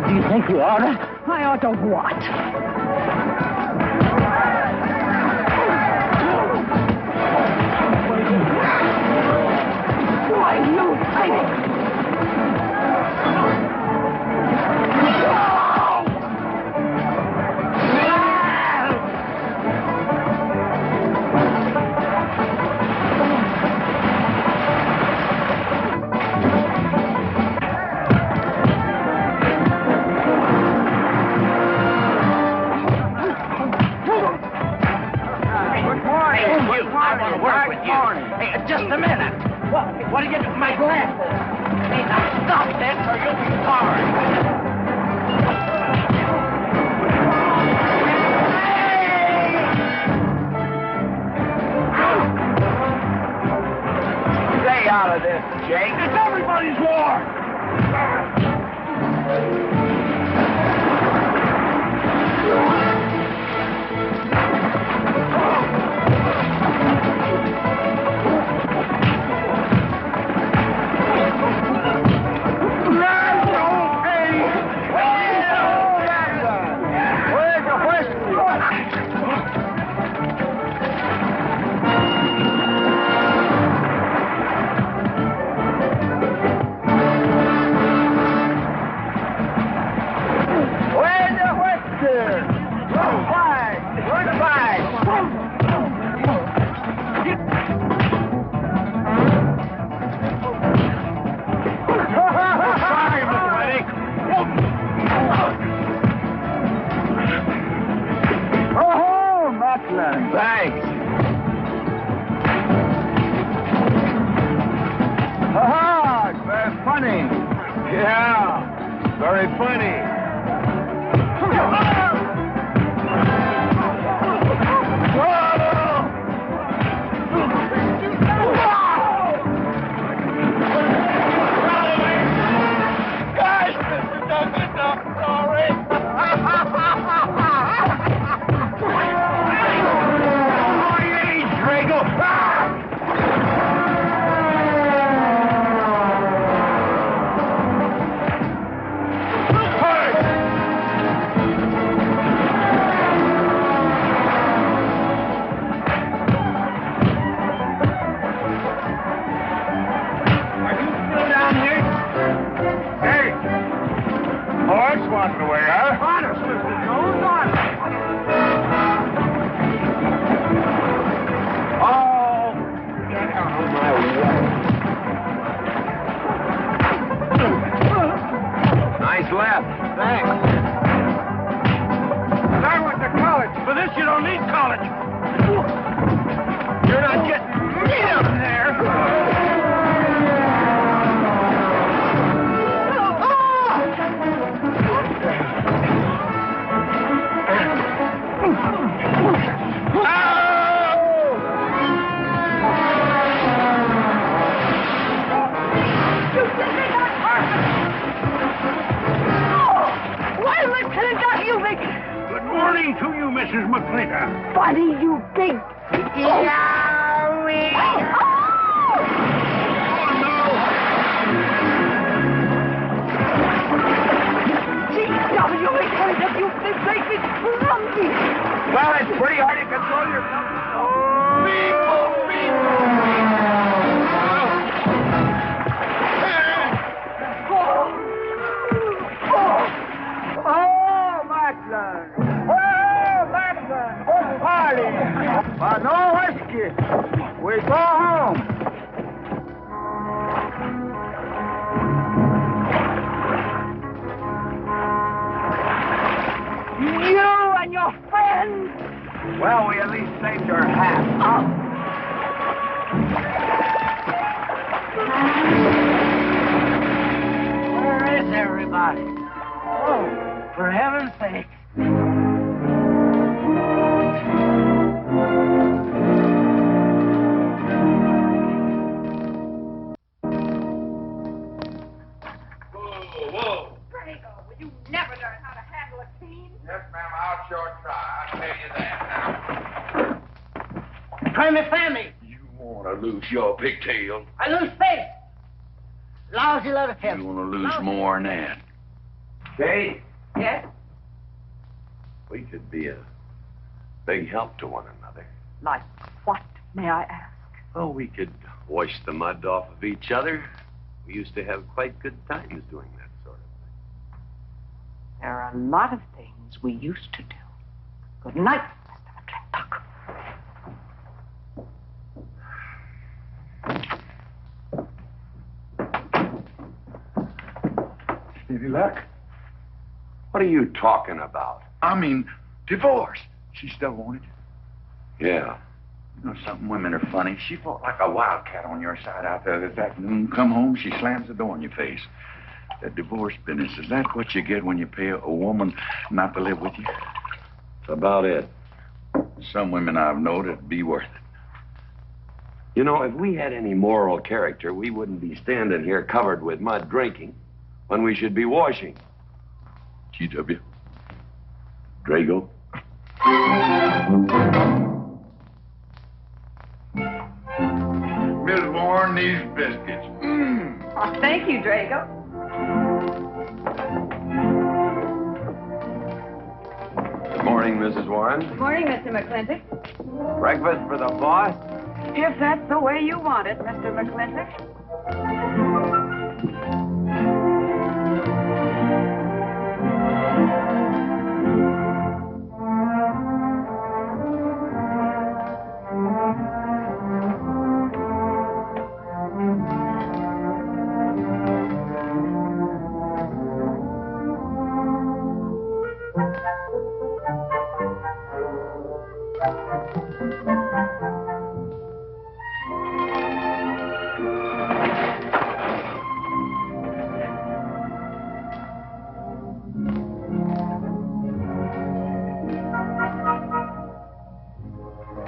Do you think you ought to? I ought to what? Why do you think? Just a minute. What do you do? My glasses. Hey, now stop this or you'll be sorry. Stay out of this, Jake. It's everybody's war. Mrs. Mclintock. Buddy, you big... G.W. McClintock, you big baby clumsy! Well, it's pretty hard to control yourself. Oh, Macklin! Oh, Macklin! Oh, party! No whiskey. We go home. You and your friends! Well, we at least saved your hat. Where is everybody? Oh, for heaven's sake. Whoa. Drago, will you never learn how to handle a team? Yes, ma'am, I'll sure try. I'll tell you that now. Try me, family. You want to lose your pigtail? I lose faith. Lousy lot of him. You want to lose more than that? Kate, Yes? we could be a big help to one another. Like what, may I ask? Oh, we could wash the mud off of each other. We used to have quite good times doing that sort of thing. There are a lot of things we used to do. Good night, Mr. McClintock. Any luck? What are you talking about? I mean, divorce. She still wanted you. Yeah. You know something? Women are funny. She fought like a wildcat on your side out there this afternoon. Come home, she slams the door in your face. That divorce business, is that what you get when you pay a woman not to live with you? That's about it. Some women I've known it'd be worth it. You know, if we had any moral character, we wouldn't be standing here covered with mud drinking when we should be washing. G.W. Drago. Miss Warren, these biscuits. Oh, thank you, Drago. Good morning, Mrs. Warren. Good morning, Mr. McClintock. Breakfast for the boss? If that's the way you want it, Mr. McClintock.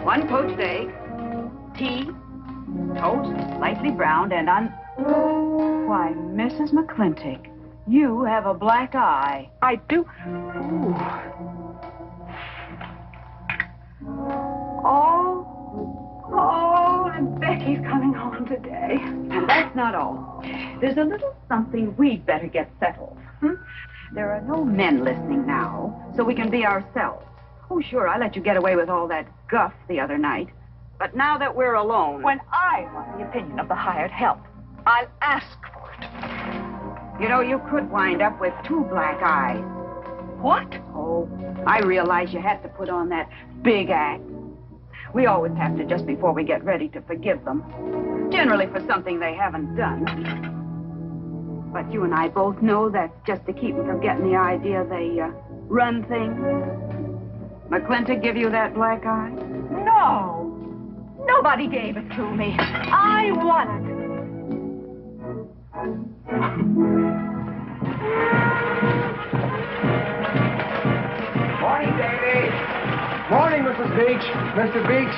One poached egg, tea, toast, lightly browned, and Why, Mrs. McClintock, you have a black eye. I do. Ooh. Oh, and Becky's coming home today. And that's not all. There's a little something we'd better get settled. There are no men listening now, so we can be ourselves. Oh, sure, I let you get away with all that guff the other night. But now that we're alone... When I want the opinion of the hired help, I'll ask for it. You know, you could wind up with 2 black eyes. What? Oh, I realize you had to put on that big act. We always have to just before we get ready to forgive them. Generally for something they haven't done. But you and I both know that's just to keep them from getting the idea they run things. McClintock give you that black eye? No. Nobody gave it to me. I won it. Morning, Davy. Morning, Mrs. Beach. Mr. Beach.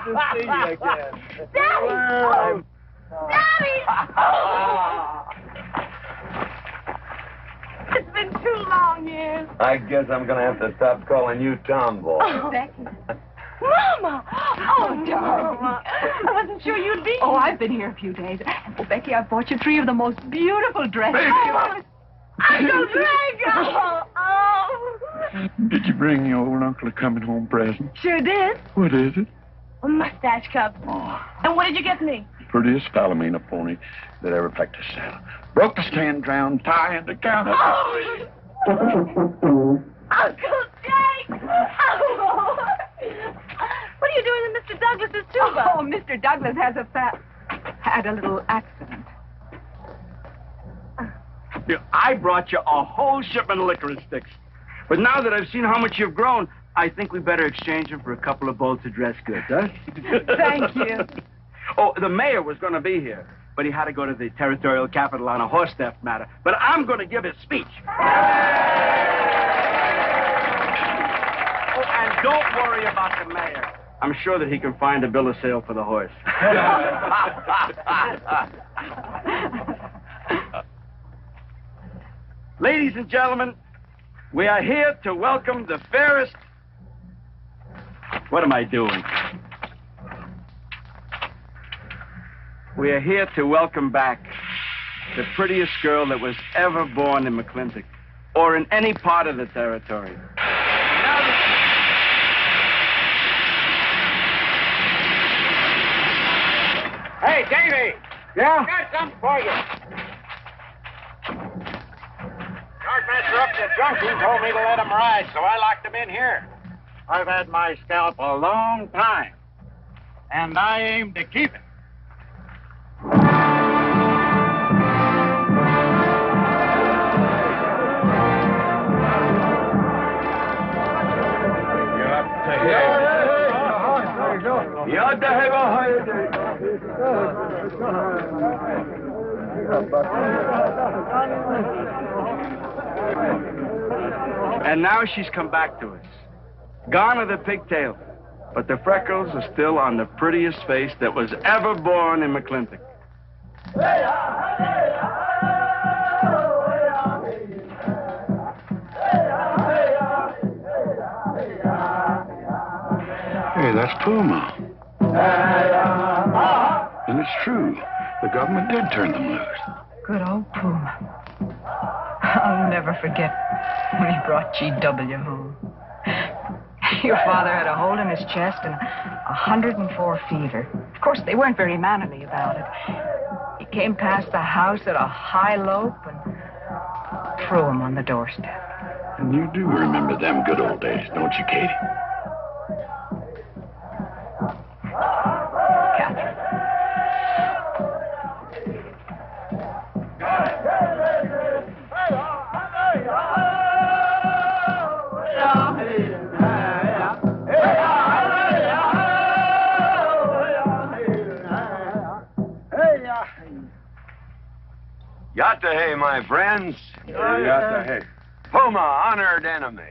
to see you again. Daddy! Well, Daddy! Oh. It's been 2 long years. I guess I'm going to have to stop calling you Tomboy. Oh, Becky. Mama! Oh, darling. I wasn't sure you'd be here. Oh, I've been here a few days. Oh, Becky, I've bought you 3 of the most beautiful dresses. Oh, Uncle Drago! Oh! Did you bring your old uncle a coming home present? Sure did. What is it? A mustache cup. And what did you get me? Prettiest Palomino pony that ever packed a saddle. Broke the stand, drowned, tie, and the counter. Oh! Uncle Jake! Oh! What are you doing in Mr. Douglas's tuba? Oh, Mr. Douglas had a little accident. I brought you a whole shipment of licorice sticks. But now that I've seen how much you've grown, I think we better exchange them for a couple of bolts of dress goods, huh? Thank you. Oh, the mayor was going to be here, but he had to go to the territorial capital on a horse theft matter. But I'm going to give his speech. Oh, and don't worry about the mayor. I'm sure that he can find a bill of sale for the horse. Ladies and gentlemen, we are here to welcome the fairest... What am I doing? We are here to welcome back the prettiest girl that was ever born in Mclintock, or in any part of the territory. Hey, Davey! Yeah? Got something for you. Yardmaster up the junction told me to let him ride, so I locked him in here. I've had my scalp a long time, and I aim to keep it. And now she's come back to us. Gone are the pigtails, but the freckles are still on the prettiest face that was ever born in Mclintock. Hey, that's Puma. And it's true. The government did turn them loose. Good old Puma. I'll never forget when he brought G.W. home. Your father had a hole in his chest and 104 fever. Of course, they weren't very mannerly about it. He came past the house at a high lope and threw him on the doorstep. And you do remember them good old days, don't you, Katie? Yatta hey, my friends. Yatta hey. Puma, honored enemy.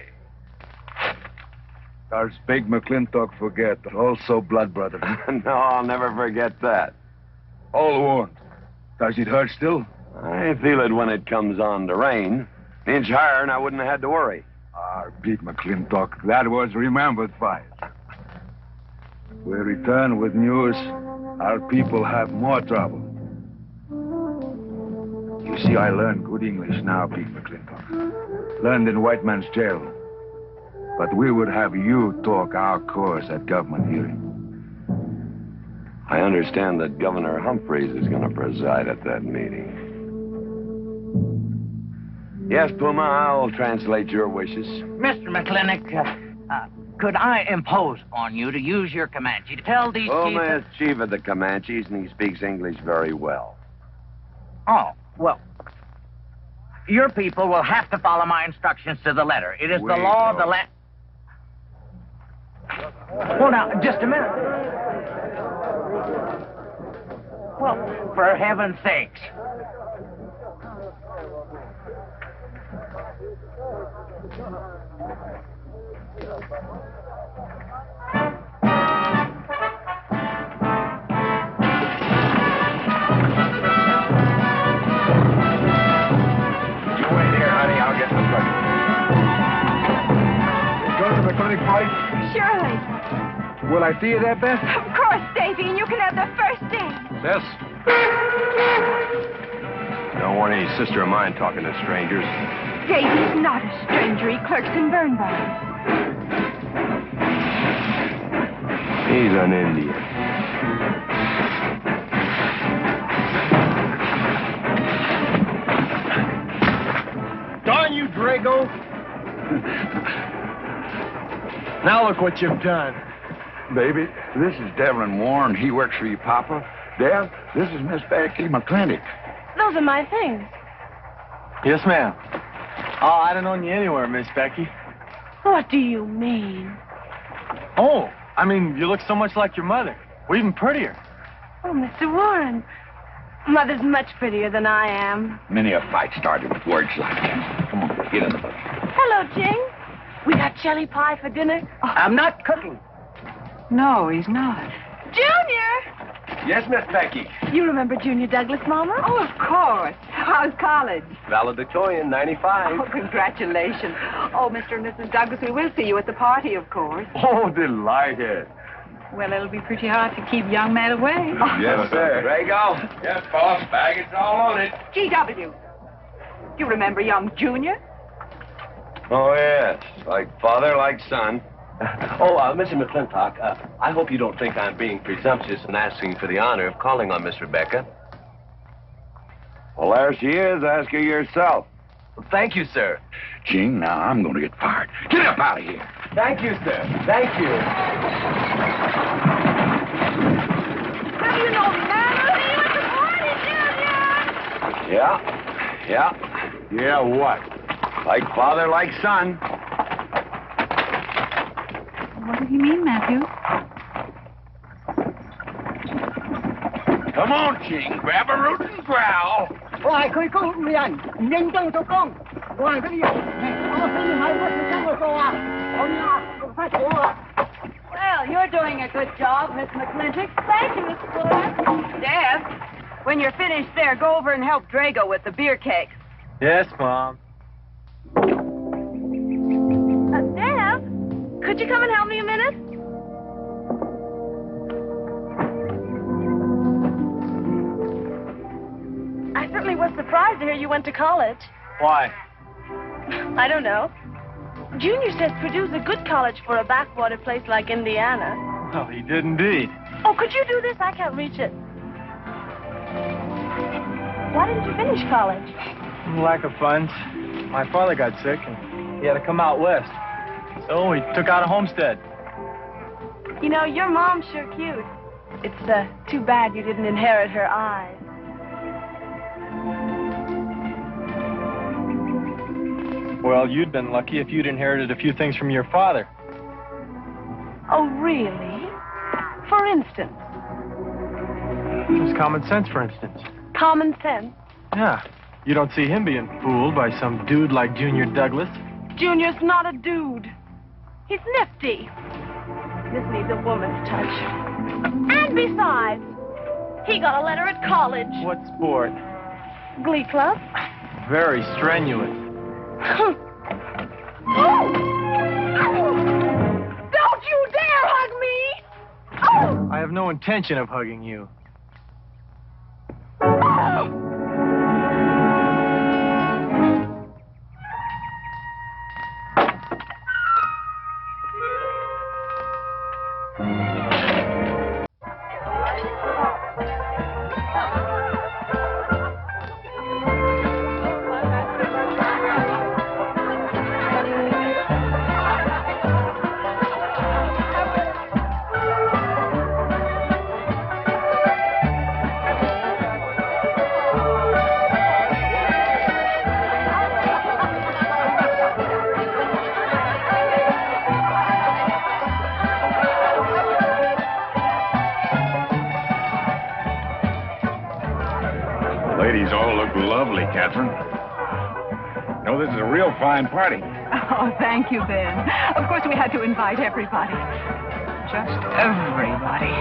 Does big Mclintock forget, also blood brother? No, I'll never forget that. All wound. Does it hurt still? I feel it when it comes on to rain. An inch higher and I wouldn't have had to worry. Our big Mclintock, that was remembered fight. We return with news. Our people have more trouble. You see, I learned good English now, big Mclintock. Learned in white man's jail. But we would have you talk our cause at government hearing. I understand that Governor Humphreys is going to preside at that meeting. Yes, Puma, I'll translate your wishes. Mr. Mclintock, could I impose on you to use your Comanche to tell these Puma is chiefs... chief of the Comanches, and he speaks English very well. Oh, well, your people will have to follow my instructions to the letter. It is the law of the land... Well, now, just a minute. Well, for heaven's sakes. I see you there, Beth? Of course, Davy, and you can have the first date. Sis? Don't want any sister of mine talking to strangers. Davy's not a stranger. He clerks in Birnbaum. He's an Indian. Darn you, Drago! Now look what you've done. Baby, this is Devlin Warren. He works for your papa. Dev, this is Miss Becky Mclintock. Those are my things. Yes, ma'am. Oh, I don't own you anywhere, Miss Becky. What do you mean? Oh, I mean, you look so much like your mother. Well, even prettier. Oh, Mr. Warren. Mother's much prettier than I am. Many a fight started with words like that. Come on, get in the boat. Hello, Jing. We got jelly pie for dinner. Oh, I'm not cooking. No, he's not. Junior! Yes, Miss Becky. You remember Junior Douglas, Mama? Oh, of course. How's college? Valedictorian, 95. Oh, congratulations. Oh, Mr. and Mrs. Douglas, we will see you at the party, of course. Oh, delighted. Well, it'll be pretty hard to keep young men away. Yes, sir. Drago? Yes, boss. Baggage all on it. G.W. You remember young Junior? Oh, yes. Like father, like son. Mr. Mclintock, I hope you don't think I'm being presumptuous in asking for the honor of calling on Miss Rebecca. Well, there she is. Ask her yourself. Well, thank you, sir. Jing, now I'm going to get fired. Get up out of here. Thank you, sir. Thank you. Have you no manners? See you at the party, Junior! Yeah. Yeah, what? Like father, like son. What does he mean, Matthew? Come on, Jing. Grab a root and growl. Well, you're doing a good job, Miss McClintock. Thank you, Miss Fuller. Deb, when you're finished there, go over and help Drago with the beer cakes. Yes, Mom. Deb, could you come and help me a minute? I certainly was surprised to hear you went to college. Why? I don't know. Junior says Purdue's a good college for a backwater place like Indiana. Well, he did indeed. Oh, could you do this? I can't reach it. Why didn't you finish college? Lack of funds. My father got sick, and he had to come out west. So he took out a homestead. You know, your mom's sure cute. It's too bad you didn't inherit her eyes. Well, you'd been lucky if you'd inherited a few things from your father. Oh, really? For instance? Just common sense, for instance. Common sense? Yeah. You don't see him being fooled by some dude like Junior Douglas. Junior's not a dude. He's nifty. This needs a woman's touch. And besides, he got a letter at college. What sport? Glee club. Very strenuous. Don't you dare hug me! I have no intention of hugging you. Ladies all look lovely, Catherine. No, this is a real fine party. Oh, thank you, Ben. Of course, we had to invite everybody. Just everybody.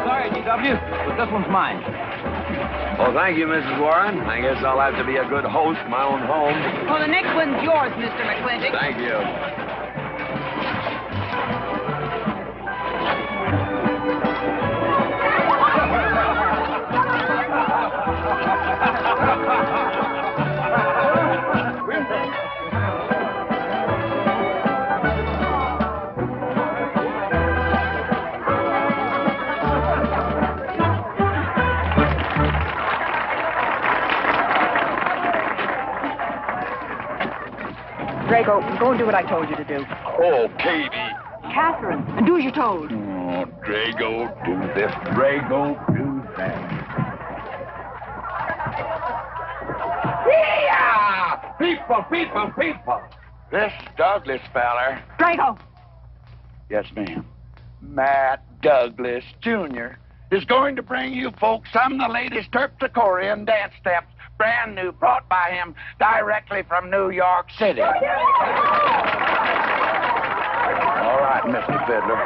Sorry, G.W., but this one's mine. Well, thank you, Mrs. Warren. I guess I'll have to be a good host in my own home. Well, the next one's yours, Mr. McClintock. Thank you. Draco, go and do what I told you to do. Oh, Katie. Catherine, and do as you're told. Oh, Drago, do this. Drago, do that. Yeah! People! This Douglas feller. Draco! Yes, ma'am. Matt Douglas, Jr. is going to bring you folks some of the latest Terpsichorean dance steps, brand new, brought by him directly from New York City. All right, Mr. Fiddler.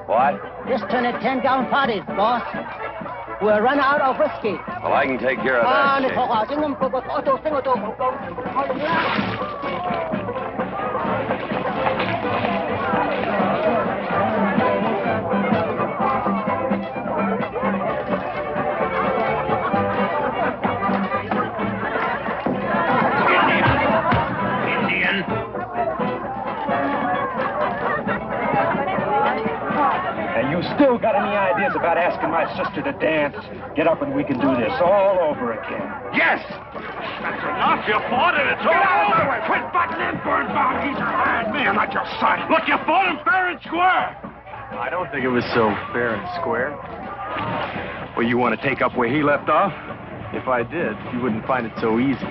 What? Just turn it 10-gallon parties, boss. We'll run out of whiskey. Well, I can take care of that. Jake. Still got any ideas about asking my sister to dance? Get up and we can do this all over again. Yes! That's enough. You fought it. It's all over. Quit butting in, Birnbaum. He's a hired man, not your son. Look, you fought him fair and square. I don't think it was so fair and square. Well, you want to take up where he left off? If I did, you wouldn't find it so easy.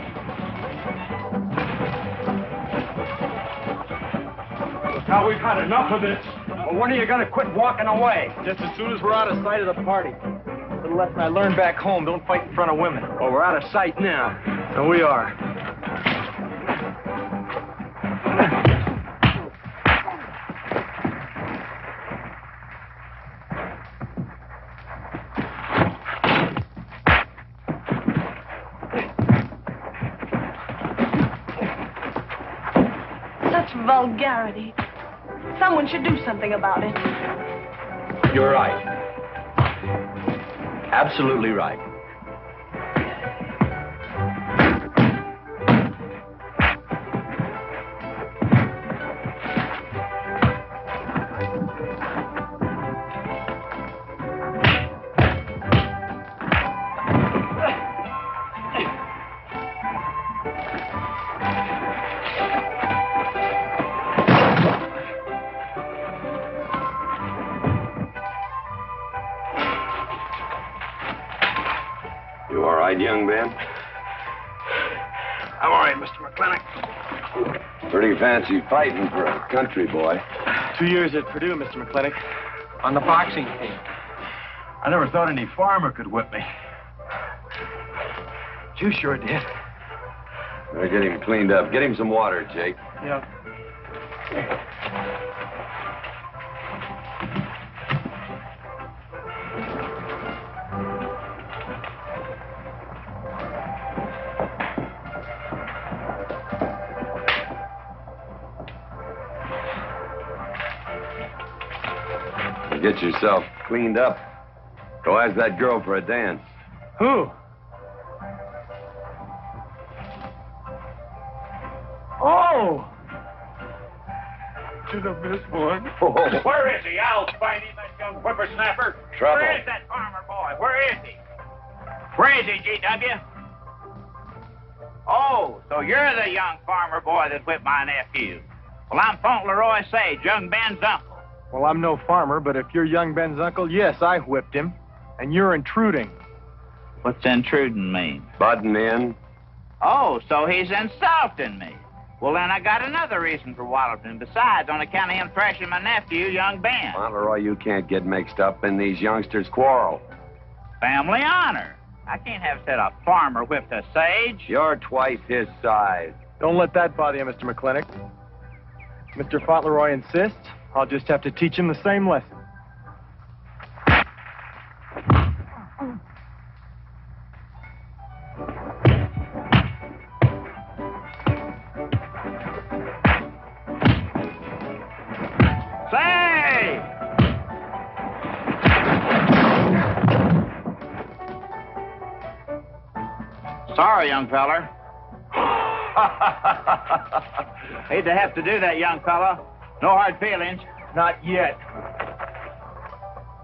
Now we've had enough of this. Well, when are you going to quit walking away? Just as soon as we're out of sight of the party. A little lesson I learned back home, don't fight in front of women. Well, we're out of sight now. So we are. Such vulgarity. Someone should do something about it. You're right. Absolutely right. Young Ben? I'm all right, Mr. Mclintock. Pretty fancy fighting for a country boy. 2 years at Purdue, Mr. Mclintock, on the boxing team. I never thought any farmer could whip me. You sure did. Better get him cleaned up. Get him some water, Jake. Yeah. Get yourself cleaned up. Go ask that girl for a dance. Who? Oh! Should have missed one. Oh. Where is he? I'll find him, that young whippersnapper. Trouble. Where is that farmer boy? Where is he? Where is he, G.W.? Oh, so you're the young farmer boy that whipped my nephew. Well, I'm Fauntleroy Sage, young Ben's uncle. Well, I'm no farmer, but if you're young Ben's uncle, yes, I whipped him. And you're intruding. What's intruding mean? Butting in. Oh, so he's insulting me. Well, then I got another reason for walloping him. Besides, on account of him thrashing my nephew, young Ben. Fauntleroy, you can't get mixed up in these youngsters' quarrel. Family honor. I can't have said a farmer whipped a sage. You're twice his size. Don't let that bother you, Mr. Mclintock. Mr. Fauntleroy insists. I'll just have to teach him the same lesson. Say! Sorry, young feller. Hate to have to do that, young fella. No hard feelings. Not yet.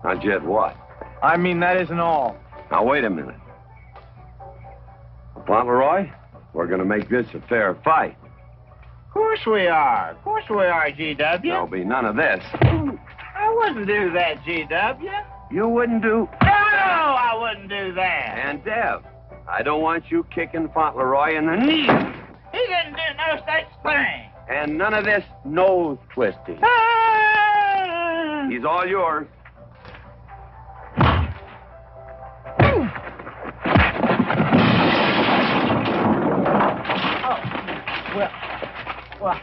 Not yet what? I mean, that isn't all. Now, wait a minute. Fauntleroy, we're going to make this a fair fight. Of course we are. Of course we are, G.W. There'll be none of this. I wouldn't do that, G.W. You wouldn't do... No, I wouldn't do that. And Dev, I don't want you kicking Fauntleroy in the knee. He didn't do no such thing. And none of this nose twisting. He's all yours. Well,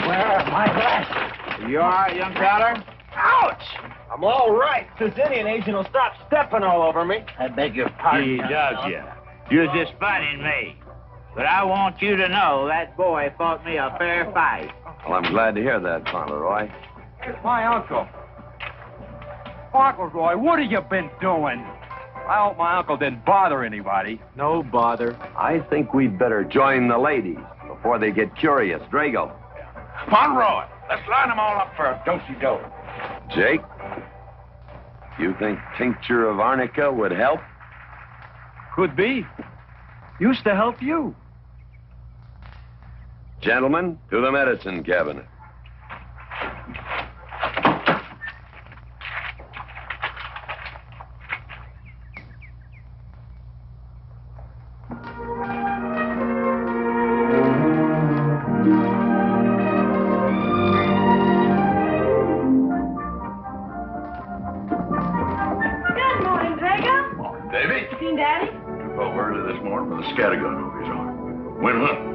where are my glasses? You all right, young feller? Ouch! I'm all right. This Indian agent will stop stepping all over me. I beg your pardon. G.W. You're just funning me. But I want you to know that boy fought me a fair fight. Well, I'm glad to hear that, Fauntleroy. Here's my uncle. Fauntleroy, what have you been doing? I hope my uncle didn't bother anybody. No bother. I think we'd better join the ladies before they get curious. Drago. Fauntleroy, let's line them all up for a do-si-do. Jake, you think tincture of arnica would help? Could be. Used to help you. Gentlemen, to the medicine cabinet. Good morning, Drago. Davy, Seen Daddy? took over early this morning with a scattergun over his arm. Went hunting.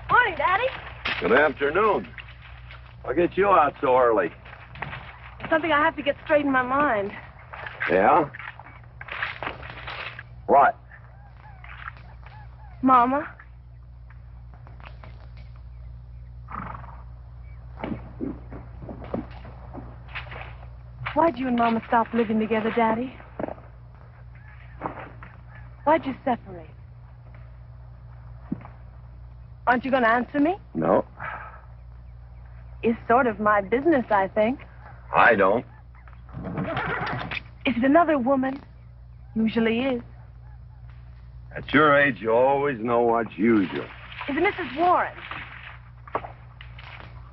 Morning, Daddy. Good afternoon. I'll get you out so early. Something I have to get straight in my mind. Yeah? What? Mama. Why'd you and Mama stop living together, Daddy? Why'd you separate? Aren't you going to answer me? No, It's sort of my business, I think. I don't. Is it another woman? Usually is. At your age, you always know what's usual. Is it Mrs. Warren?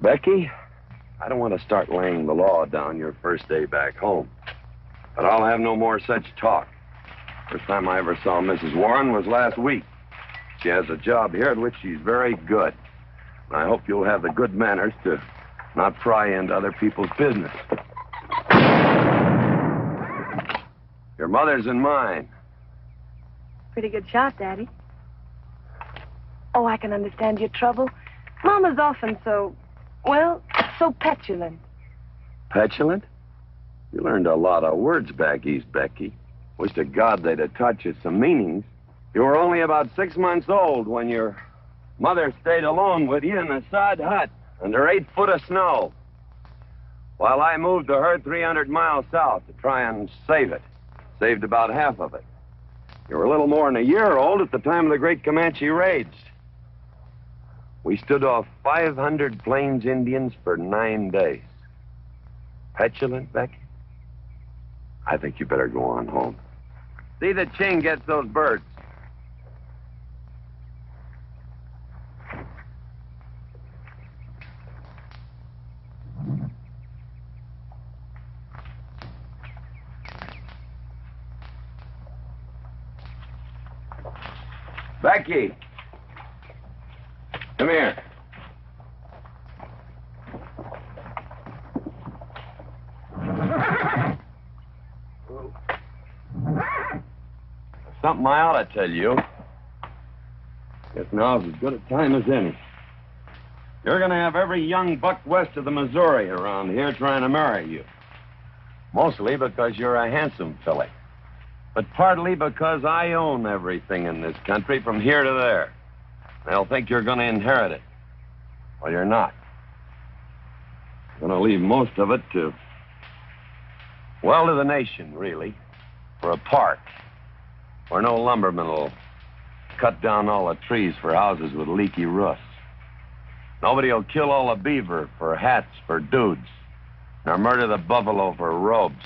Becky, I don't want to start laying the law down your first day back home. But I'll have no more such talk. First time I ever saw Mrs. Warren was last week. She has a job here at which she's very good. And I hope you'll have the good manners to not pry into other people's business. Your mother's and mine. Pretty good shot, Daddy. Oh, I can understand your trouble. Mama's often so, well, so petulant. Petulant? You learned a lot of words back east, Becky. Wish to God they'd have taught you some meanings. You were only about 6 months old when your mother stayed alone with you in a sod hut under 8 foot of snow, while I moved the herd 300 miles south to try and save it. Saved about half of it. You were a little more than a year old at the time of the great Comanche raids. We stood off 500 Plains Indians for 9 days. Petulant, Becky? I think you better go on home. See that Ching gets those birds. Becky. Come here. Something I ought to tell you. Guess now's as good a time as any. You're going to have every young buck west of the Missouri around here trying to marry you. Mostly because you're a handsome filly. But partly because I own everything in this country from here to there. They'll think you're going to inherit it. Well, you're not. You're going to leave most of it to the nation, really. For a park. Where no lumberman will cut down all the trees for houses with leaky roofs. Nobody will kill all the beaver for hats for dudes, nor murder the buffalo for robes.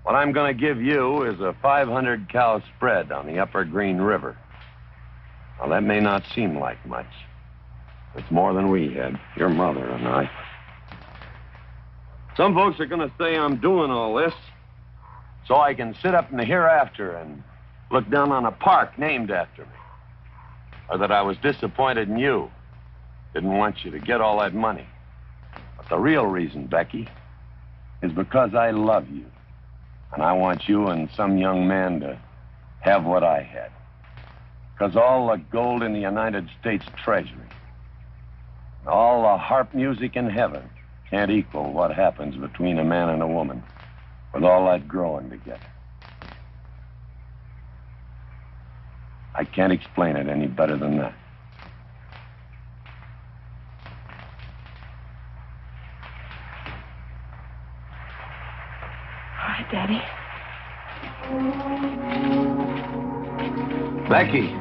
What I'm going to give you is a 500-cow spread on the upper Green River. Now, that may not seem like much. It's more than we had, your mother and I. Some folks are going to say I'm doing all this so I can sit up in the hereafter and look down on a park named after me. Or that I was disappointed in you. Didn't want you to get all that money. But the real reason, Becky, is because I love you. And I want you and some young man to have what I had. Because all the gold in the United States Treasury, and all the harp music in heaven can't equal what happens between a man and a woman with all that growing together. I can't explain it any better than that. All right, Daddy. Becky.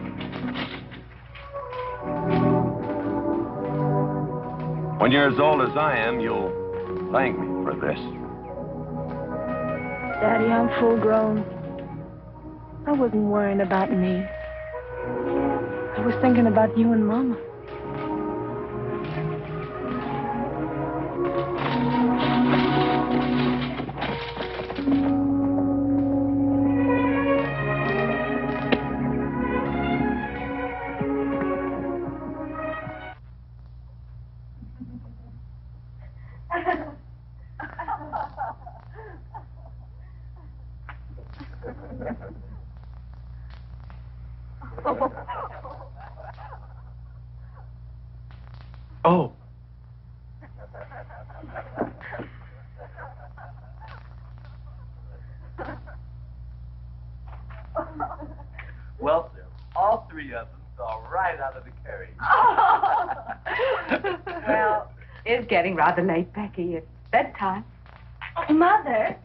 When you're as old as I am, you'll thank me for this. Daddy, I'm full grown. I wasn't worrying about me. I was thinking about you and Mama. Oh. Well, sir, all three of them saw right out of the carriage. Well, it's getting rather late, Becky. It's bedtime. Mother.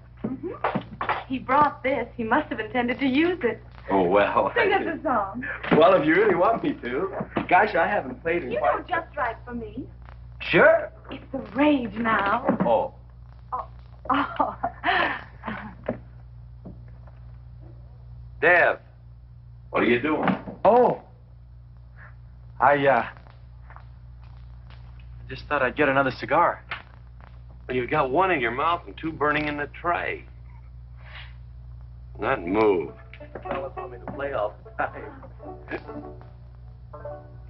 He brought this. He must have intended to use it. Oh, well. Sing us a song. Well, if you really want me to. Gosh, I haven't played in You quite... know just right for me. Sure. It's the rage now. Oh. Oh. Dev, what are you doing? Oh. I just thought I'd get another cigar. Well, you've got one in your mouth and two burning in the tray. Not move. Fellas want me to play all the time.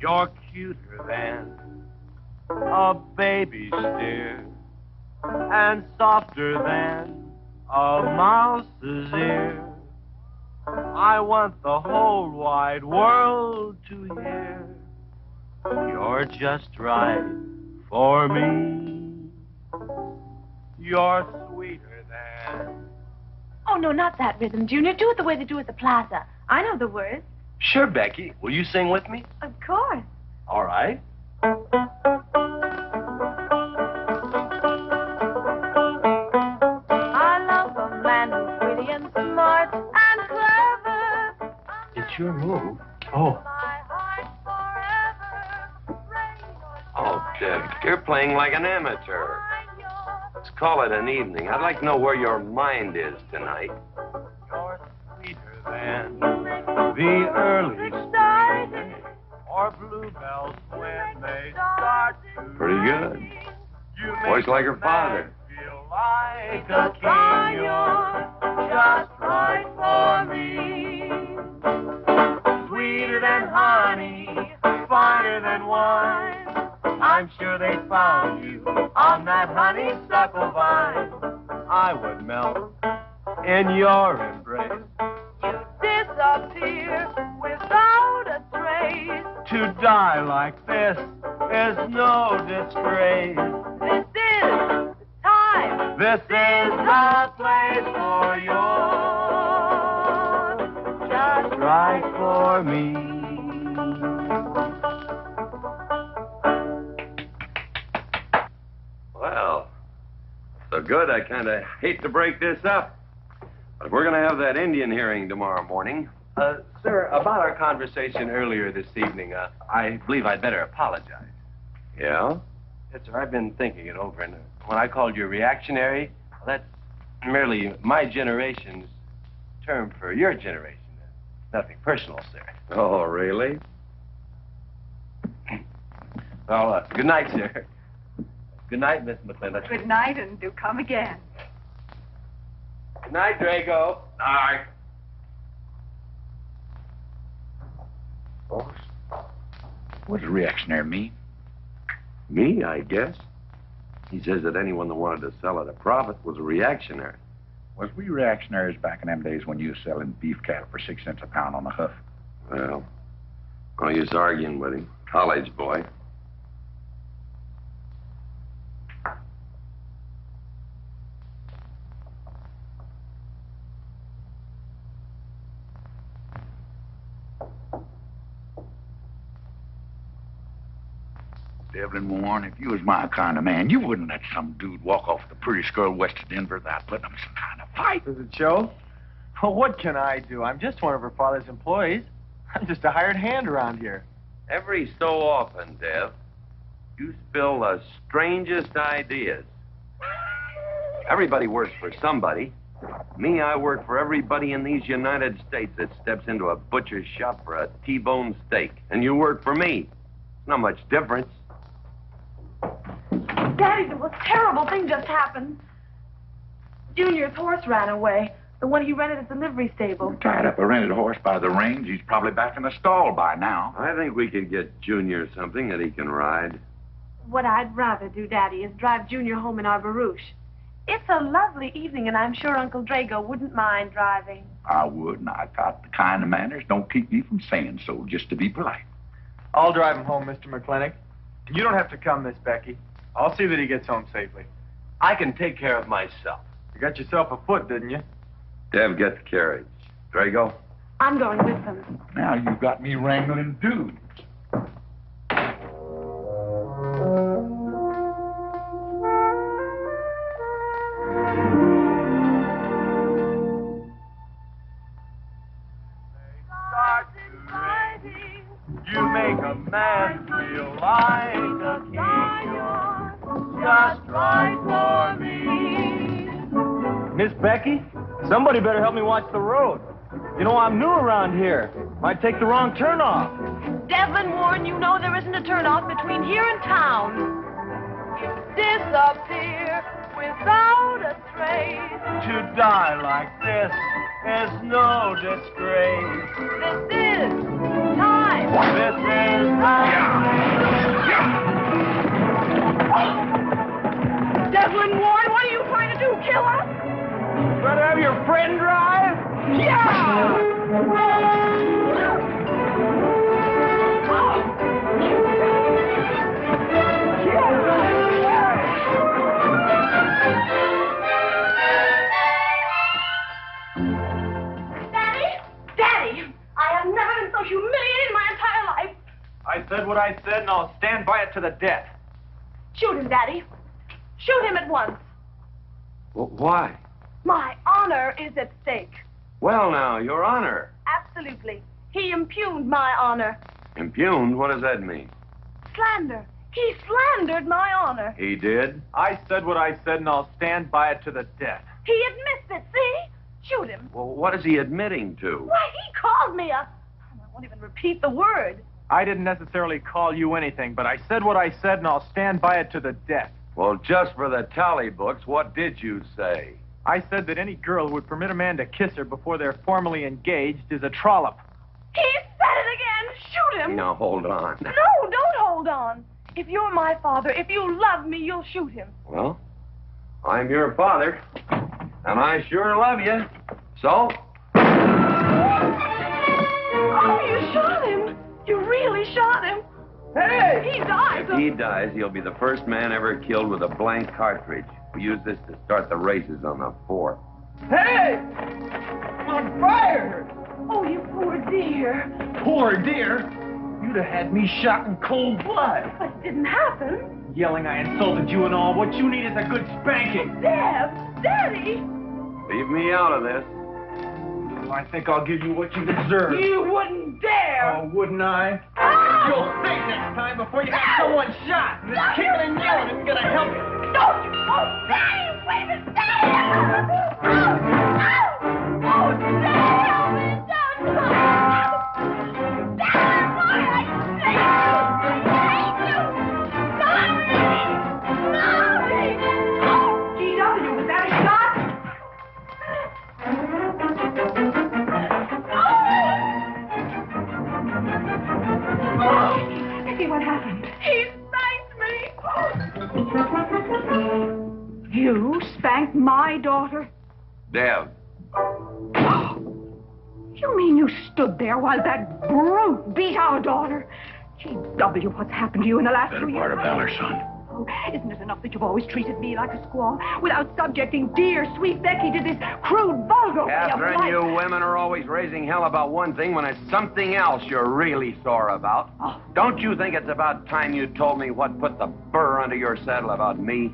You're cuter than a baby's dear, and softer than a mouse's ear. I want the whole wide world to hear. You're just right for me. You're sweeter than... Oh, no, not that rhythm, Junior. Do it the way they do at the plaza. I know the words. Sure, Becky. Will you sing with me? Of course. All right. I love a man who's witty and smart and clever. It's your move. Oh. Oh, Dev, you're playing like an amateur. Let's call it an evening. I'd like to know where your mind is tonight. You're sweeter than the early spring, or bluebells when they start to Pretty good. You Voice like her father. feel like a king. You're just right for me. Sweet wine. I'm sure they found you on that honeysuckle vine. I would melt in your embrace. Disappear without a trace. To die like this is no disgrace. This is the time. This is the place for you. Just right for me. Well, so good, I kind of hate to break this up. But we're going to have that Indian hearing tomorrow morning. Sir, about our conversation earlier this evening, I believe I'd better apologize. Yeah? Yes, sir, I've been thinking it over, and when I called you reactionary, well, that's merely my generation's term for your generation. Nothing personal, sir. Oh, really? Well, good night, sir. Good night, Miss Mclintock. Good night, and do come again. Good night, Drago. Night. Boss? What does reactionary mean? Me, I guess. He says that anyone that wanted to sell at a profit was a reactionary. Was we reactionaries back in them days when you was selling beef cattle for 6 cents a pound on the hoof? Well, no use arguing with him. College boy. Devlin Warren, if you was my kind of man, you wouldn't let some dude walk off the prettiest girl west of Denver without putting him some kind of fight. Does it show? Well, what can I do? I'm just one of her father's employees. I'm just a hired hand around here. Every so often, Dev, you spill the strangest ideas. Everybody works for somebody. Me, I work for everybody in these United States that steps into a butcher's shop for a T-bone steak. And you work for me. Not much difference. Daddy, a terrible thing just happened. Junior's horse ran away. The one he rented at the livery stable. Tied up a rented horse by the reins. He's probably back in the stall by now. I think we could get Junior something that he can ride. What I'd rather do, Daddy, is drive Junior home in our barouche. It's a lovely evening, and I'm sure Uncle Drago wouldn't mind driving. I would, and I got the kind of manners don't keep me from saying so, just to be polite. I'll drive him home, Mr. Mclintock. And you don't have to come, Miss Becky. I'll see that he gets home safely. I can take care of myself. You got yourself a foot, didn't you? Dev, get the carriage. Drago? I'm going with them. Now you've got me wrangling dudes. You make a man feel like a king. Just right for me. Miss Becky, somebody better help me watch the road. You know, I'm new around here. Might take the wrong turn off. Devlin Warren, you know there isn't a turnoff between here and town. Disappear without a trace. To die like this is no disgrace. This is time. This is Devlin Warren, what are you trying to do? Kill us? Better have your friend drive? Daddy, I have never been so humiliated in my entire life. I said what I said, and I'll stand by it to the death. Shoot him, Daddy. Shoot him at once. Well, why? My honor is at stake. Well, now, Your Honor. Absolutely. He impugned my honor. Impugned? What does that mean? Slander. He slandered my honor. He did? I said what I said, and I'll stand by it to the death. He admits it, see? Shoot him. Well, what is he admitting to? Why, he called me a... I won't even repeat the word. I didn't necessarily call you anything, but I said what I said, and I'll stand by it to the death. Well, just for the tally books, what did you say? I said that any girl who would permit a man to kiss her before they're formally engaged is a trollop. He said it again. Shoot shoot him. Now, hold on. No, don't hold on. If you're my father, if you love me, you'll shoot him. Well, I'm your father, and I sure love you. So? Oh, you shot him. You really shot him. Hey! He died. If he dies, he'll be the first man ever killed with a blank cartridge. We use this to start the races on the 4th. Hey! I'm on fire! Oh, you poor dear. Poor dear? You'd have had me shot in cold blood. But it didn't happen. Yelling I insulted you and all. What you need is a good spanking. Deb! Daddy! Leave me out of this. Well, I think I'll give you what you deserve. You wouldn't dare! Oh, wouldn't I? You'll think next time before you have someone shot. And this kicking and yelling isn't gonna help you. Don't you! Oh, Daddy! Wait a minute! Daddy! Oh, Daddy! Help me! Don't! Daddy, boy, I hate you! Sorry! Oh, G.W., was that a shot? Oh, Vicky, what happened? He spanked me! You spanked my daughter? Dev. You mean you stood there while that brute beat our daughter? G.W., what's happened to you in the last 2 years? Part of valor, son. Oh, isn't it enough that you've always treated me like a squaw without subjecting dear, sweet Becky to this crude, vulgar way of Catherine, life? you women are always raising hell about one thing when it's something else you're really sore about. Oh. Don't you think it's about time you told me what put the burr under your saddle about me?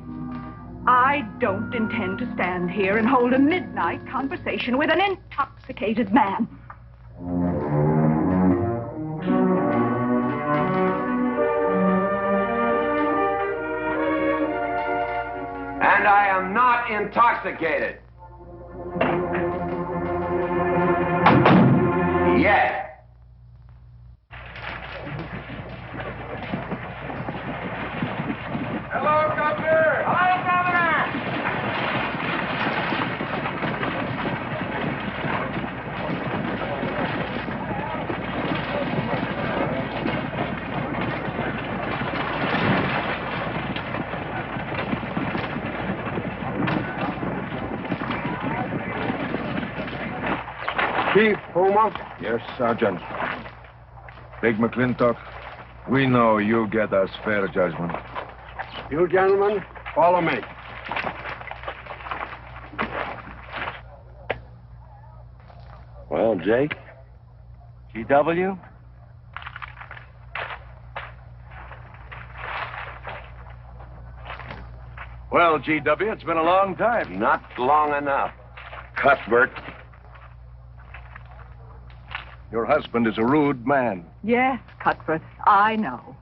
I don't intend to stand here and hold a midnight conversation with an intoxicated man. And I am not intoxicated. Yet. Hello, Governor! Hello, Governor! Chief Puma? Yes, Sergeant. Big Mclintock, we know you get us fair judgment. You gentlemen, follow me. Well, Jake? G.W.? Well, G.W., it's been a long time. Not long enough. Cuthbert. Your husband is a rude man. Yes, Cuthbert, I know.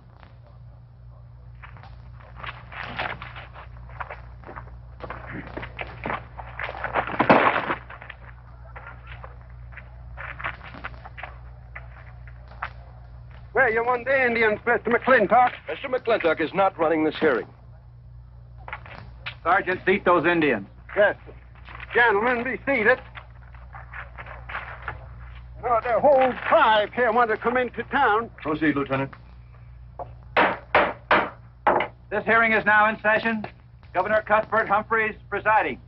Where you want the Indians, Mr. Mclintock? Mr. Mclintock is not running this hearing. Sergeant, seat those Indians. Yes. Gentlemen, be seated. Oh, the whole tribe here want to come into town. Proceed, Lieutenant. This hearing is now in session. Governor Cuthbert Humphreys presiding.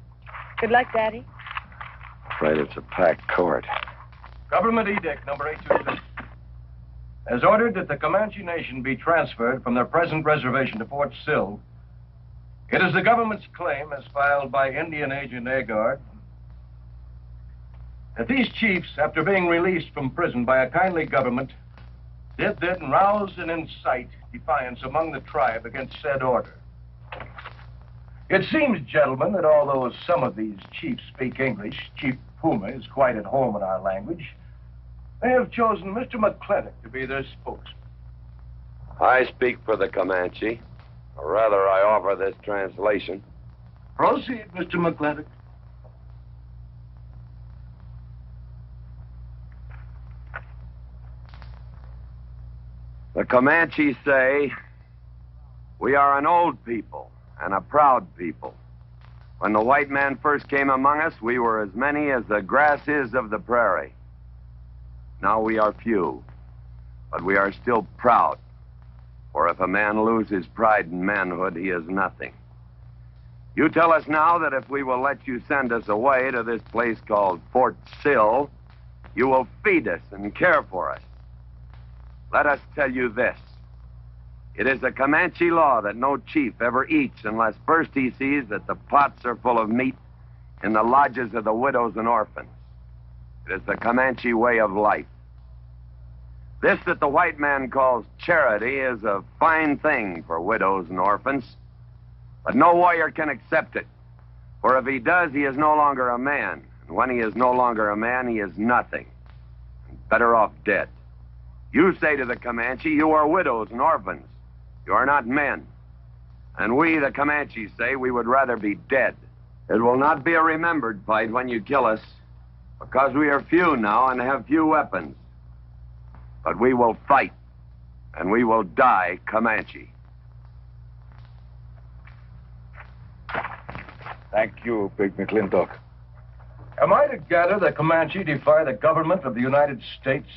Good luck, Daddy. Afraid it's a packed court. Government Edict number 826 has ordered that the Comanche Nation be transferred from their present reservation to Fort Sill. It is the government's claim, as filed by Indian Agent Agard, that these chiefs, after being released from prison by a kindly government, did then rouse and incite defiance among the tribe against said order. It seems, gentlemen, that although some of these chiefs speak English, Chief Puma is quite at home in our language, they have chosen Mr. Mclintock to be their spokesman. I speak for the Comanche. Or rather, I offer this translation. Proceed, Mr. Mclintock. The Comanche say, we are an old people and a proud people. When the white man first came among us, we were as many as the grass is of the prairie. Now we are few, But we are still proud. For if a man loses pride in manhood, he is nothing. You tell us now that if we will let you send us away to this place called Fort Sill, you will feed us and care for us. Let us tell you this. It is a Comanche law that no chief ever eats unless first he sees that the pots are full of meat in the lodges of the widows and orphans. It is the Comanche way of life. This that the white man calls charity is a fine thing for widows and orphans, but no warrior can accept it. For if he does, he is no longer a man. And when he is no longer a man, he is nothing. And better off dead. You say to the Comanche, you are widows and orphans. You are not men. And we, the Comanches, say we would rather be dead. It will not be a remembered fight when you kill us, because we are few now and have few weapons. But we will fight, and we will die Comanche. Thank you, Big Mclintock. Am I to gather the Comanche defy the government of the United States?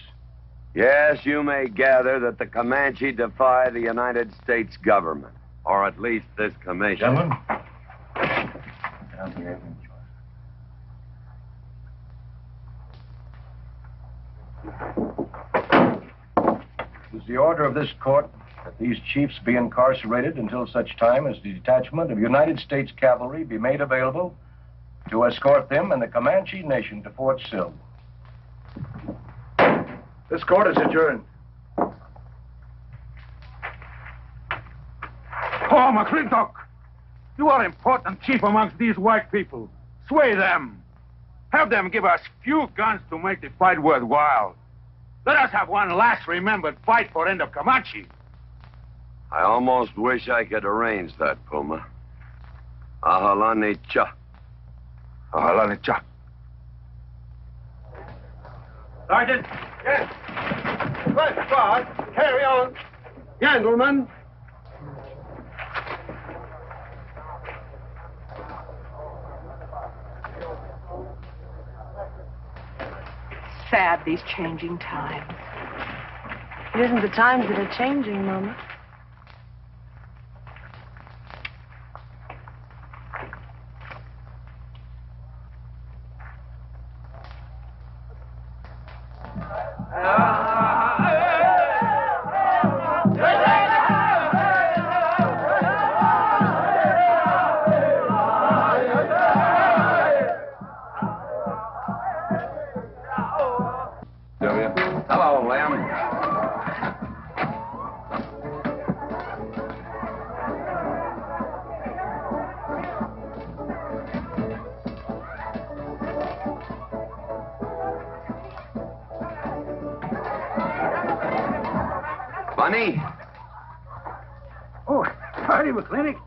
Yes, you may gather that the Comanche defy the United States government, or at least this commission. Gentlemen. It is the order of this court that these chiefs be incarcerated until such time as the detachment of United States cavalry be made available to escort them and the Comanche nation to Fort Sill. This court is adjourned. Oh, Mclintock! You are important chief amongst these white people. Sway them. Have them give us few guns to make the fight worthwhile. Let us have one last remembered fight for end of Comanche. I almost wish I could arrange that, Puma. Ahalani cha. Ahalani cha. Sergeant. Yes. First guard. Carry on. Gentlemen. Sad, these changing times. It isn't the times that are changing, Mama. Hello, Lem. Bunny? Oh, howdy, Mclintock.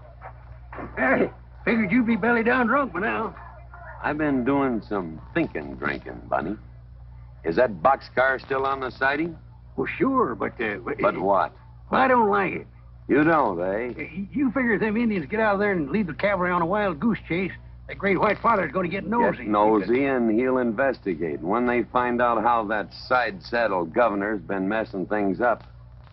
Hey, figured you'd be belly down drunk by now. I've been doing some drinking, Bunny. Is that boxcar still on the siding? Well, sure, but... But what? Well, I don't like it. You don't, eh? You figure if them Indians get out of there and lead the cavalry on a wild goose chase, that great white father's going to get nosy. Get nosy, and he'll investigate. And when they find out how that side-saddle governor's been messing things up,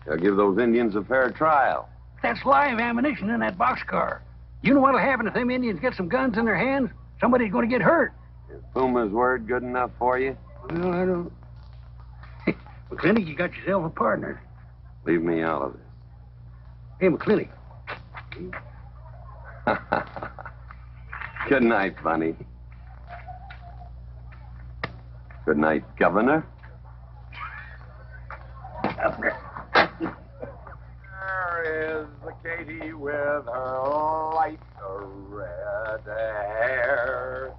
they'll give those Indians a fair trial. That's live ammunition in that boxcar. You know what'll happen if them Indians get some guns in their hands? Somebody's going to get hurt. Is Puma's word good enough for you? Well, I don't... Mclintock, you got yourself a partner. Leave me out of this. Hey, Mclintock. Good night, Bunny. Good night, Governor. There is the Katie with her light red hair,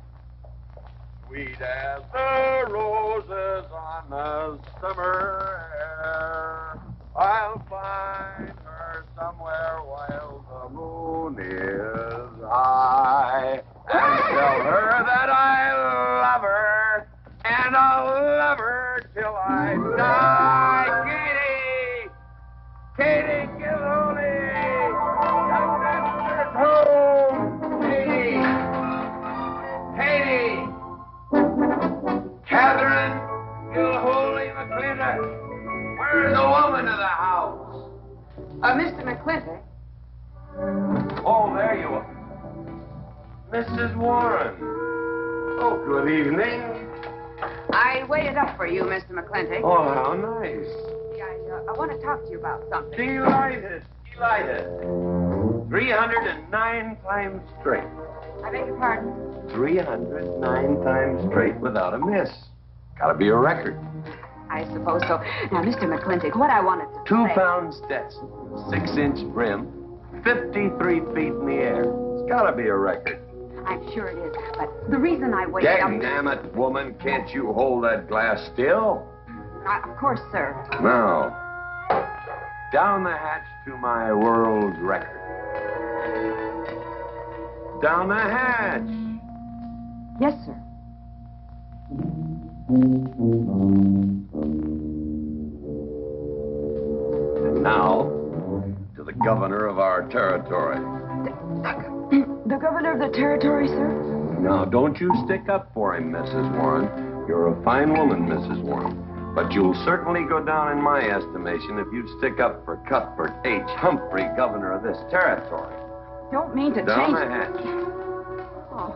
sweet as the roses on the summer air. I'll find her somewhere while the moon is high, and tell her that I love her, and I'll love her till I die. Katie Gilhooly, young master's home. Katie, Catherine Gilhooly Mclintock, where's the woman? Mr. Mclintock. Oh, there you are. Mrs. Warren. Oh, good evening. I waited up for you, Mr. Mclintock. Oh, how nice. I want to talk to you about something. Delighted. 309 times straight. I beg your pardon? 309 times straight without a miss. Gotta be a record. I suppose so. Now, Mr. Mclintock, what I wanted to 2 say... pound Stetson, 6-inch brim, 53 feet in the air. It's gotta be a record. I'm sure it is, but the reason I waited up... Damn it, woman, can't you hold that glass still? Of course, sir. Now, down the hatch to my world record. Down the hatch. Yes, sir. And now, to the governor of our territory. The governor of the territory, sir? Now, don't you stick up for him, Mrs. Warren. You're a fine woman, Mrs. Warren. But you'll certainly go down in my estimation if you stick up for Cuthbert H. Humphrey, governor of this territory. Don't mean to Down change... the hatch. Oh,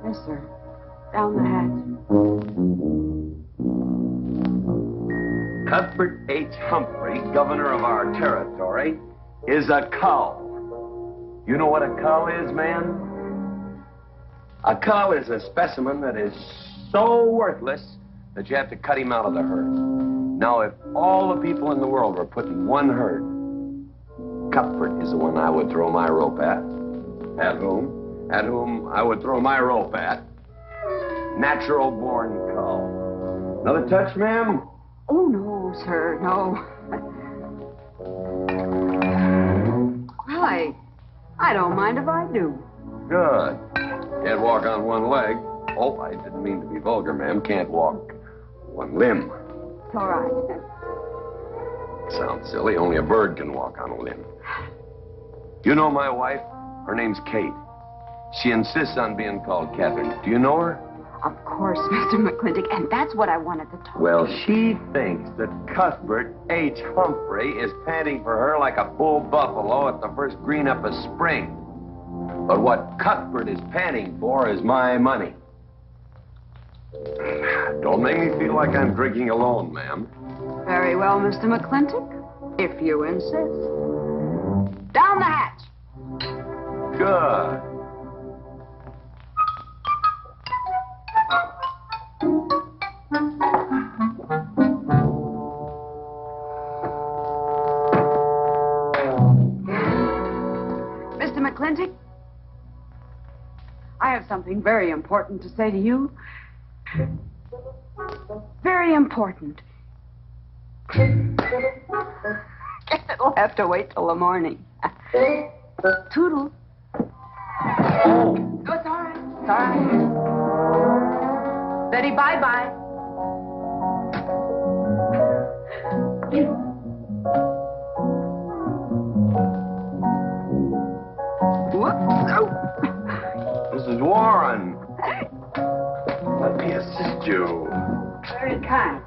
yes, sir. Down the hatch. Cuthbert H. Humphrey, governor of our territory, is a cull. You know what a cull is, man? A cull is a specimen that is so worthless that you have to cut him out of the herd. Now, if all the people in the world were put in one herd, Cuthbert is the one I would throw my rope at. At whom I would throw my rope at. Natural born cull. Another touch, ma'am? Oh, no, sir, no. Well, I don't mind if I do. Good. Can't walk on one leg. Oh, I didn't mean to be vulgar, ma'am. Can't walk one limb. It's all right. Sounds silly. Only a bird can walk on a limb. You know my wife? Her name's Kate. She insists on being called Catherine. Do you know her? Of course, Mr. Mclintock, and that's what I wanted to talk Well, to you. she thinks that Cuthbert H. Humphrey is panting for her like a bull buffalo at the first green up of spring. But what Cuthbert is panting for is my money. Don't make me feel like I'm drinking alone, ma'am. Very well, Mr. Mclintock, if you insist. Down the hatch. Good. Mr. Mclintock, I have something very important to say to you. Very important. Guess it'll have to wait till the morning. Toodle. Oh, it's all right. It's all right. Betty, bye-bye. Whoops. Oh. Mrs. Warren. Let me assist you. Very kind.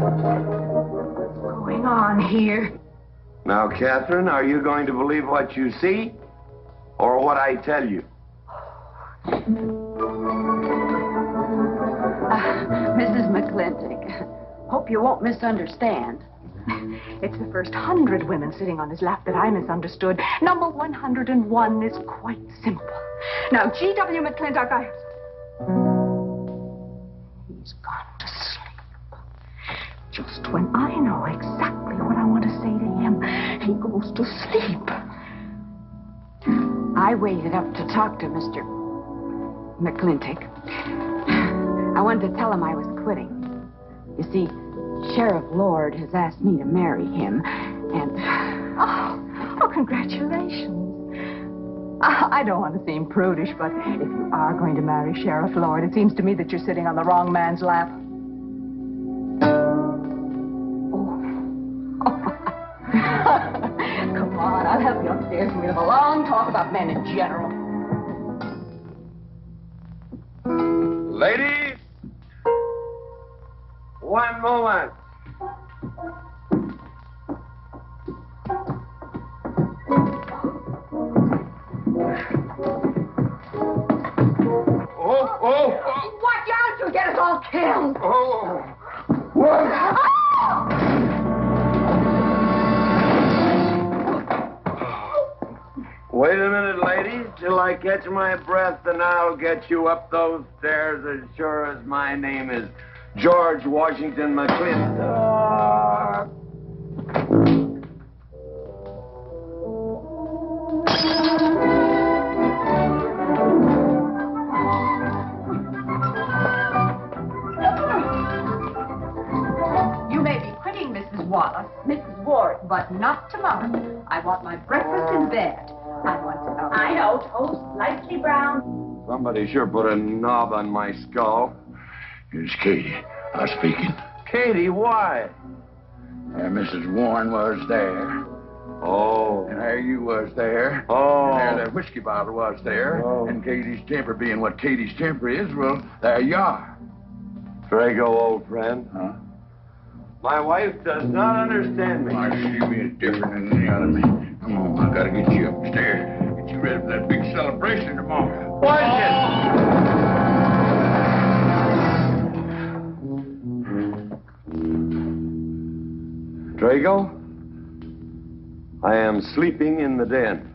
What's going on here? Now, Catherine, are you going to believe what you see or what I tell you? Mrs. Mclintock, hope you won't misunderstand. It's the first 100 women sitting on his lap that I misunderstood. Number 101 is quite simple. Now, G.W. Mclintock, He's gone to sleep. Just when I know exactly what I want to say to him, he goes to sleep. I waited up to talk to Mr. Mclintock. I wanted to tell him I was quitting. You see, Sheriff Lord has asked me to marry him, and... Oh, congratulations. I don't want to seem prudish, but if you are going to marry Sheriff Lord, it seems to me that you're sitting on the wrong man's lap. Come on, I'll help you upstairs and we'll have a long talk about men in general. Ladies, one moment. Oh! Watch out, you'll get us all killed! Oh! What? Wait a minute, ladies, till I catch my breath, and I'll get you up those stairs as sure as my name is George Washington Mclintock. You may be quitting, Mrs. Wallace, Mrs. Ward, but not tomorrow. I want my breakfast in bed. I want to know. I know. Toast, lightly brown. Somebody sure put a knob on my skull. Here's Katie. I was speaking. Katie, why? Mrs. Warren was there. Oh. And there you was there. Oh. And there that whiskey bottle was there. Oh. And Katie's temper being what Katie's temper is, well, there you are. Drago, old friend. Huh? My wife does not understand me. Why, she be different than the other man. Come on, I gotta get you upstairs. Get you ready for that big celebration tomorrow. What is it? Drago, I am sleeping in the den.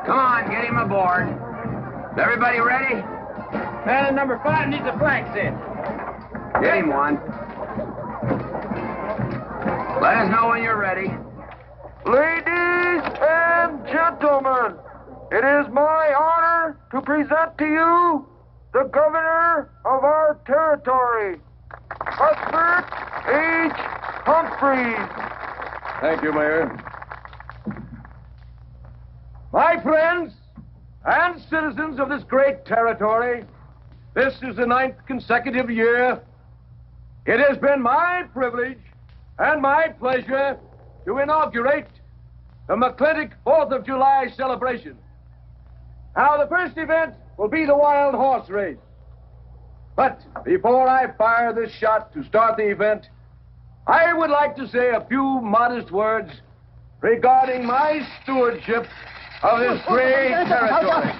Come on, get him aboard. Is everybody ready? Man in number 5 needs a flank set. Get him one. Let us know when you're ready. Ladies and gentlemen, it is my honor to present to you the governor of our territory, Cuthbert H. Humphreys. Thank you, Mayor. My friends and citizens of this great territory, this is the 9th consecutive year. It has been my privilege and my pleasure to inaugurate the Mclintock 4th of July celebration. Now, the first event will be the wild horse race. But before I fire this shot to start the event, I would like to say a few modest words regarding my stewardship of this great territory.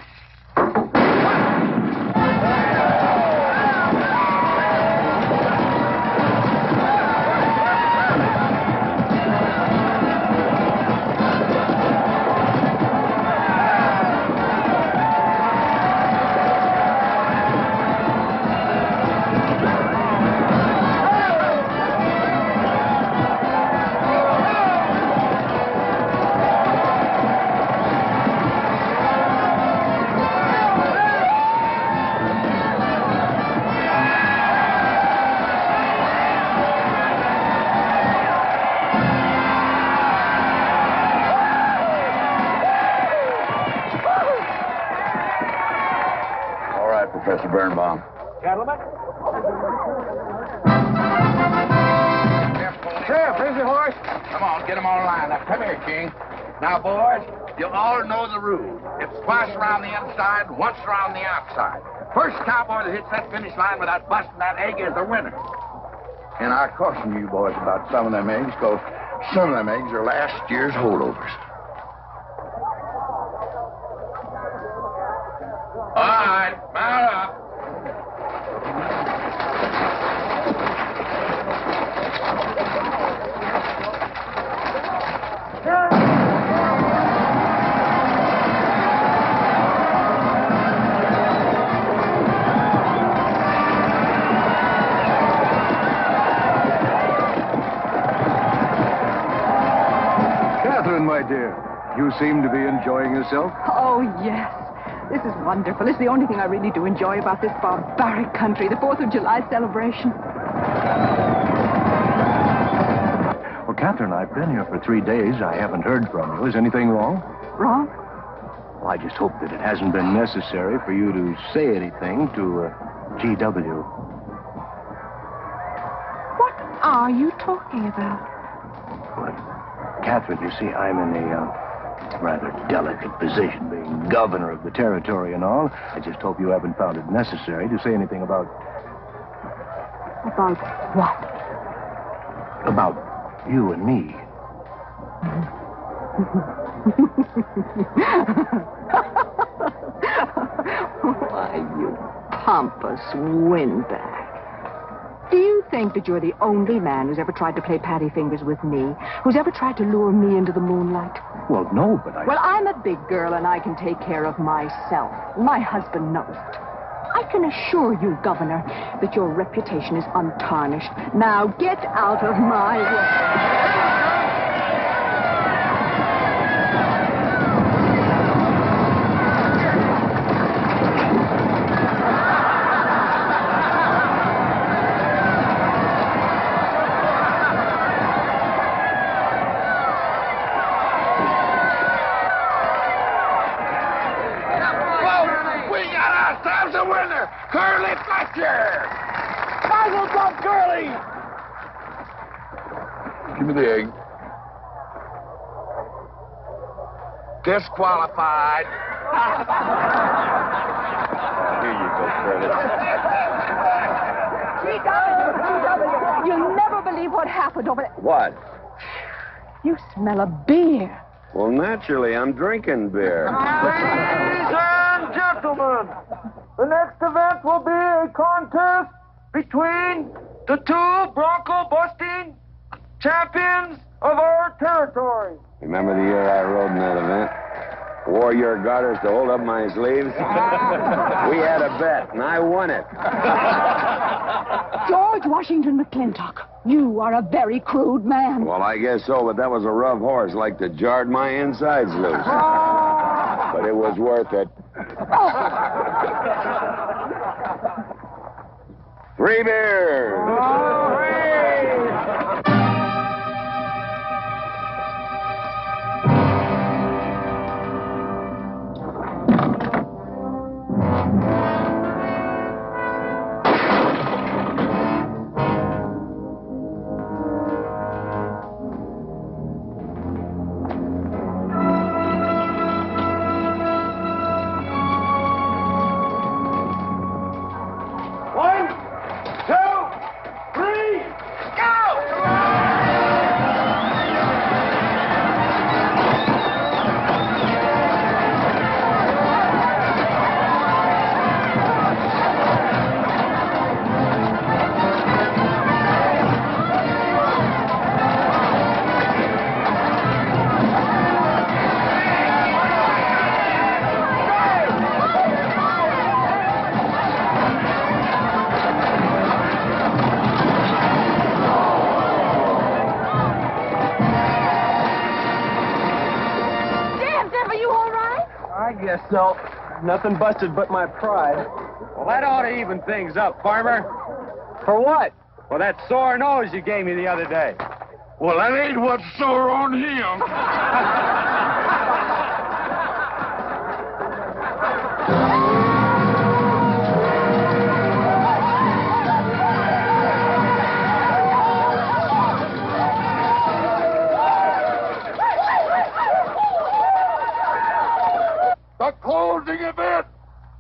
Professor Birnbaum. Gentlemen. Sheriff, here's your horse. Come on, get them all lined up. Come here, King. Now, boys, you all know the rule. It's twice around the inside, once around the outside. First cowboy that hits that finish line without busting that egg is the winner. And I caution you boys about some of them eggs, because some of them eggs are last year's holdovers. All right, mount up. You seem to be enjoying yourself. Oh, yes. This is wonderful. It's the only thing I really do enjoy about this barbaric country, the 4th of July celebration. Well, Catherine, I've been here for 3 days. I haven't heard from you. Is anything wrong? Wrong? Well, I just hope that it hasn't been necessary for you to say anything to G.W. What are you talking about? Well, Catherine, you see, I'm in a rather delicate position, being governor of the territory and all. I just hope you haven't found it necessary to say anything about... About what? About you and me. Why, you pompous windbag. Do you think that you're the only man who's ever tried to play patty fingers with me? Who's ever tried to lure me into the moonlight? Well, no, but Well, I'm a big girl and I can take care of myself. My husband knows it. I can assure you, Governor, that your reputation is untarnished. Now get out of my way. Curly Fletcher! Muzzles up, Curly! Give me the egg. Disqualified. Here you go, Curly. You'll never believe what happened over there. What? You smell a beer. Well, naturally, I'm drinking beer. Ladies and gentlemen, the next event will be a contest between the two bronco-busting champions of our territory. Remember the year I rode in that event? Wore your garters to hold up my sleeves? We had a bet, and I won it. George Washington Mclintock, you are a very crude man. Well, I guess so, but that was a rough horse, like to jarred my insides loose. But it was worth it. 3 beers. So, nothing busted but my pride. Well, that ought to even things up, Farmer. For what? Well, that sore nose you gave me the other day. Well, that ain't what's sore on him. The closing event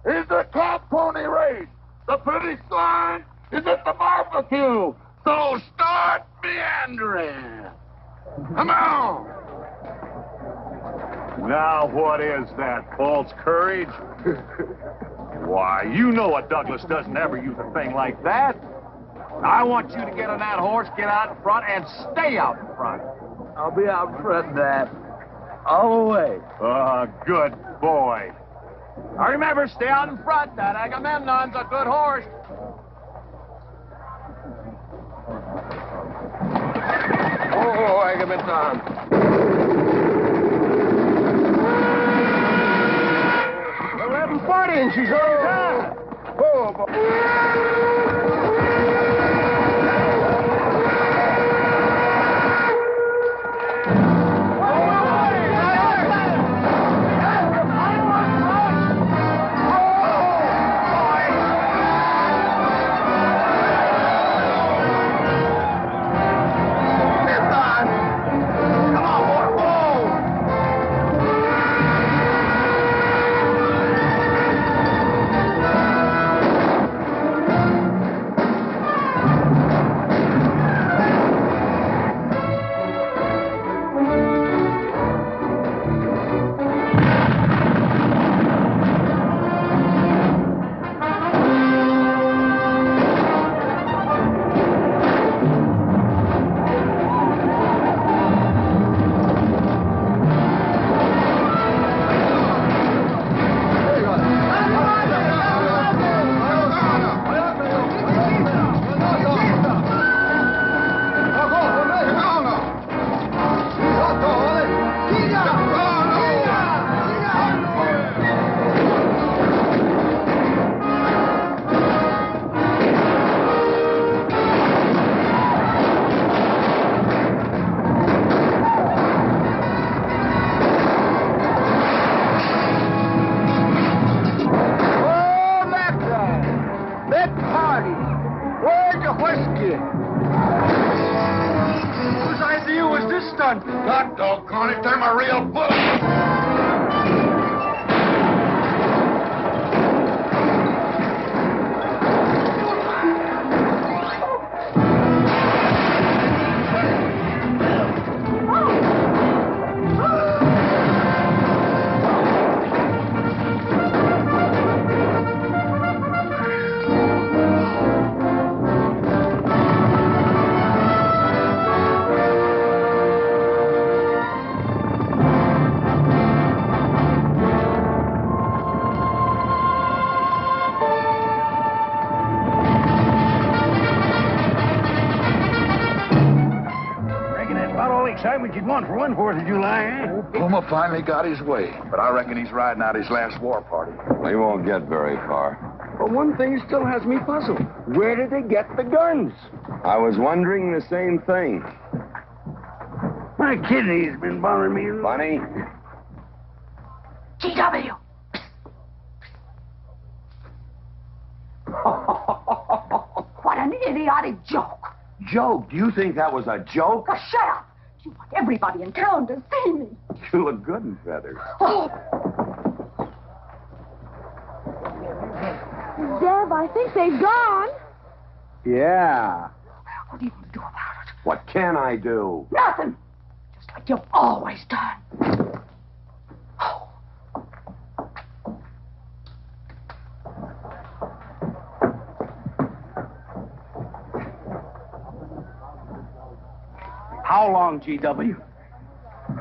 is the top pony race. The finish line is at the barbecue. So start meandering. Come on. Now, what is that, false courage? Why, you know a Douglas doesn't ever use a thing like that. I want you to get on that horse, get out in front, and stay out in front. I'll be out front, Dad. All the way. Good boy. Now remember, stay out in front. That Agamemnon's a good horse. Oh, Agamemnon. party and she's on time. Oh, boy. God doggone it, they're my real bull. Excitement you'd want for one 4th of July, eh? Puma finally got his way, but I reckon he's riding out his last war party. He won't get very far. But one thing still has me puzzled. Where did they get the guns? I was wondering the same thing. My kidney's been bothering me. Funny? GW! What an idiotic joke. Joke? Do you think that was a joke? Oh, shut up. You want everybody in town to see me. You look good in feathers. Oh. Deb, I think they've gone. Yeah. What are you going to do about it? What can I do? Nothing. Just like you've always done. How long, GW?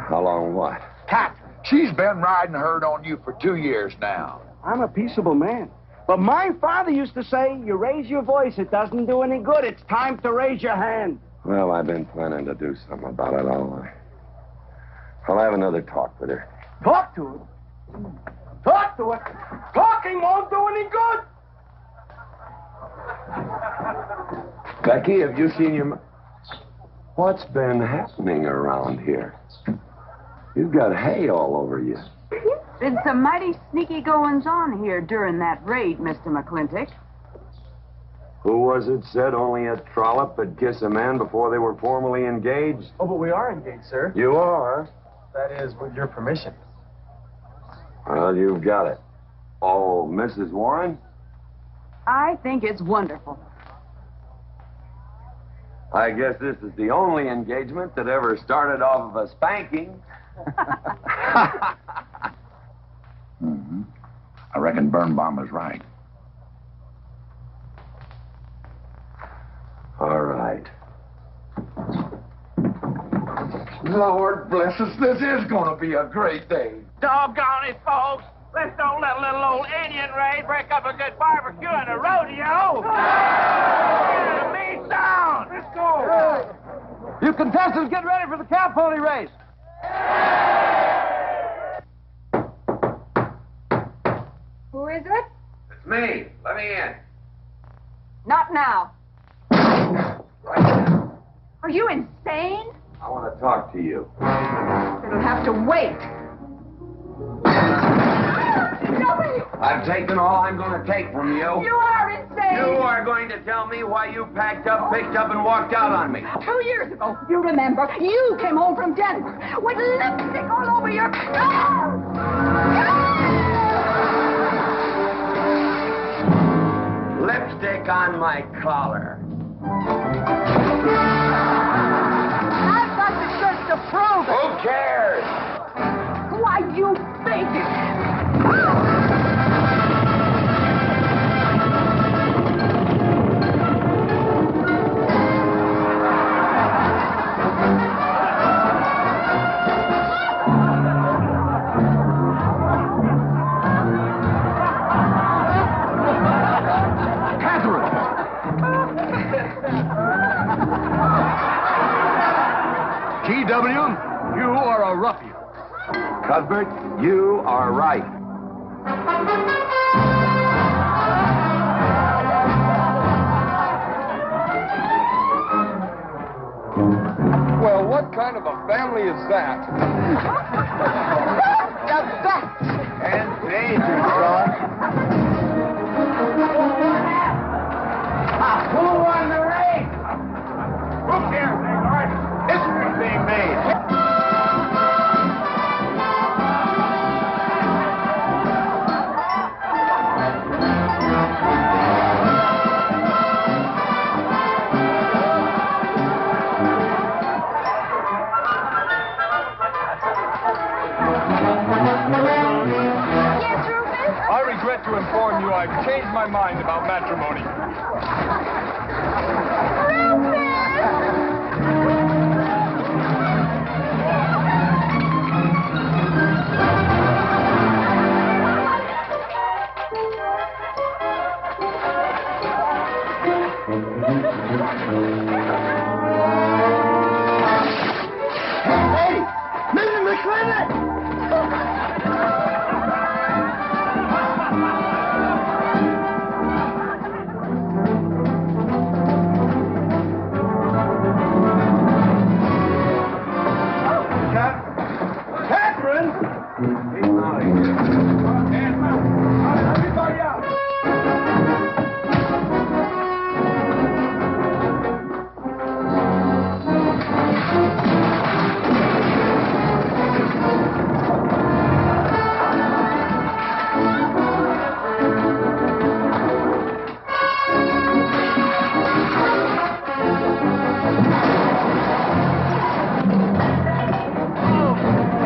How long what? Cat, she's been riding herd on you for 2 years now. I'm a peaceable man. But my father used to say, you raise your voice, it doesn't do any good. It's time to raise your hand. Well, I've been planning to do something about it. I'll have another talk with her. Talk to her? Talk to her? Talking won't do any good. Becky, have you seen your... What's been happening around here? You've got hay all over you. Been some mighty sneaky goings-on here during that raid, Mr. Mclintock. Who was it said only a trollop could kiss a man before they were formally engaged? Oh, but we are engaged, sir. You are? That is, with your permission. Well, you've got it. Oh, Mrs. Warren? I think it's wonderful. I guess this is the only engagement that ever started off of a spanking. Mm-hmm. I reckon Birnbaum is right. All right. Lord bless us, this is going to be a great day. Doggone it, folks. Let's don't let a little old Indian raid break up a good barbecue and a rodeo. A mean sound. Let's go. You contestants, get ready for the cow pony race. Who is it? It's me. Let me in. Not now. Are you insane? I want to talk to you. It'll have to wait. I've taken all I'm going to take from you. You are insane. You are going to tell me why you packed up, picked up, and walked out on me. 2 years ago, you remember, you came home from Denver with lipstick all over your... Lipstick on my collar. I've got the shirt to prove it. Who cares? Why, you bigot. T.W., you are a ruffian. Cuthbert, you are right. Well, what kind of a family is that? And danger, son. Who won the race? Who cares, Hagar? History's being made. I regret to inform you I've changed my mind about matrimony. Hey, Mrs. Mclintock!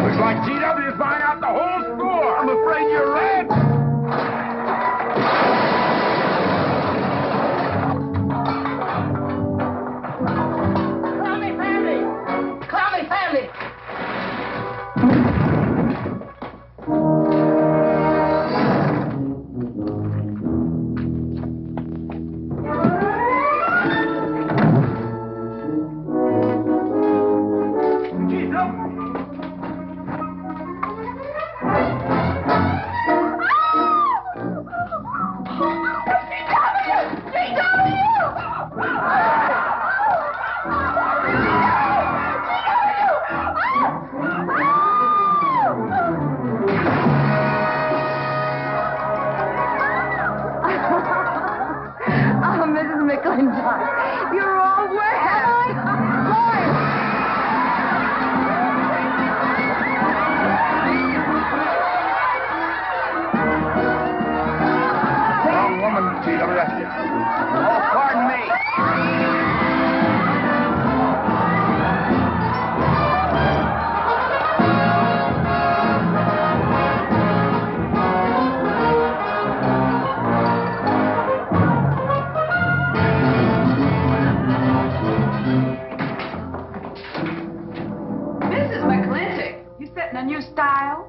Looks like T.W.'s buying out the whole store. I'm afraid you're right. Clowny family! Clowny family! Oh, Mrs. Mclintock, you're all wet. Wrong woman, T.W. Oh, pardon me. Mrs. Mclintock, you setting a new style?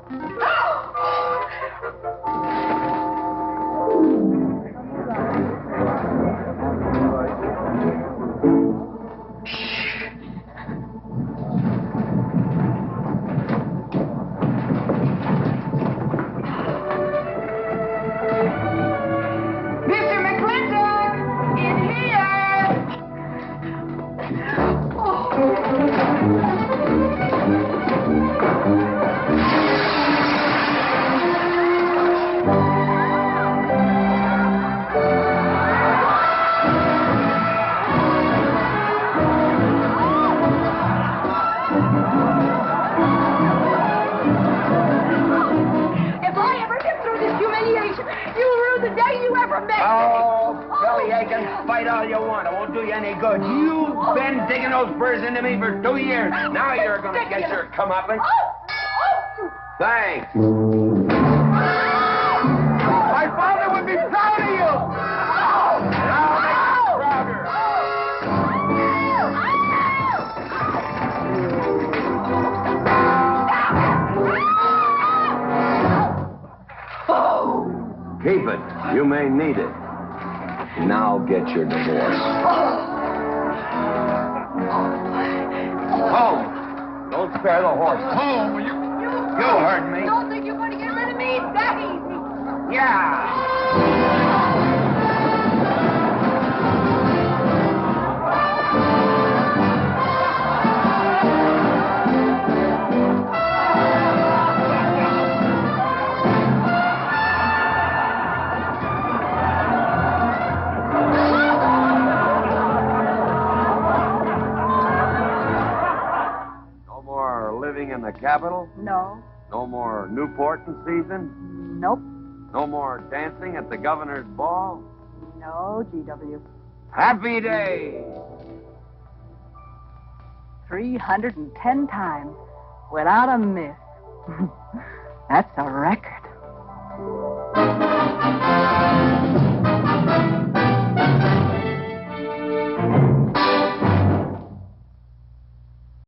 can fight all you want. It won't do you any good. You've been digging those burrs into me for 2 years. Now you're going to get your comeuppance. Thanks. My father would be proud of you! Now make you prouder. Keep it. You may need it. Now get your divorce. Home. Don't spare the horse. Home. You heard me. Don't think you're going to get rid of me that easy. Yeah. No more living in the capital? No. No more Newport in season? Nope. No more dancing at the governor's ball? No, GW. Happy day. 310 times without a miss. That's a record.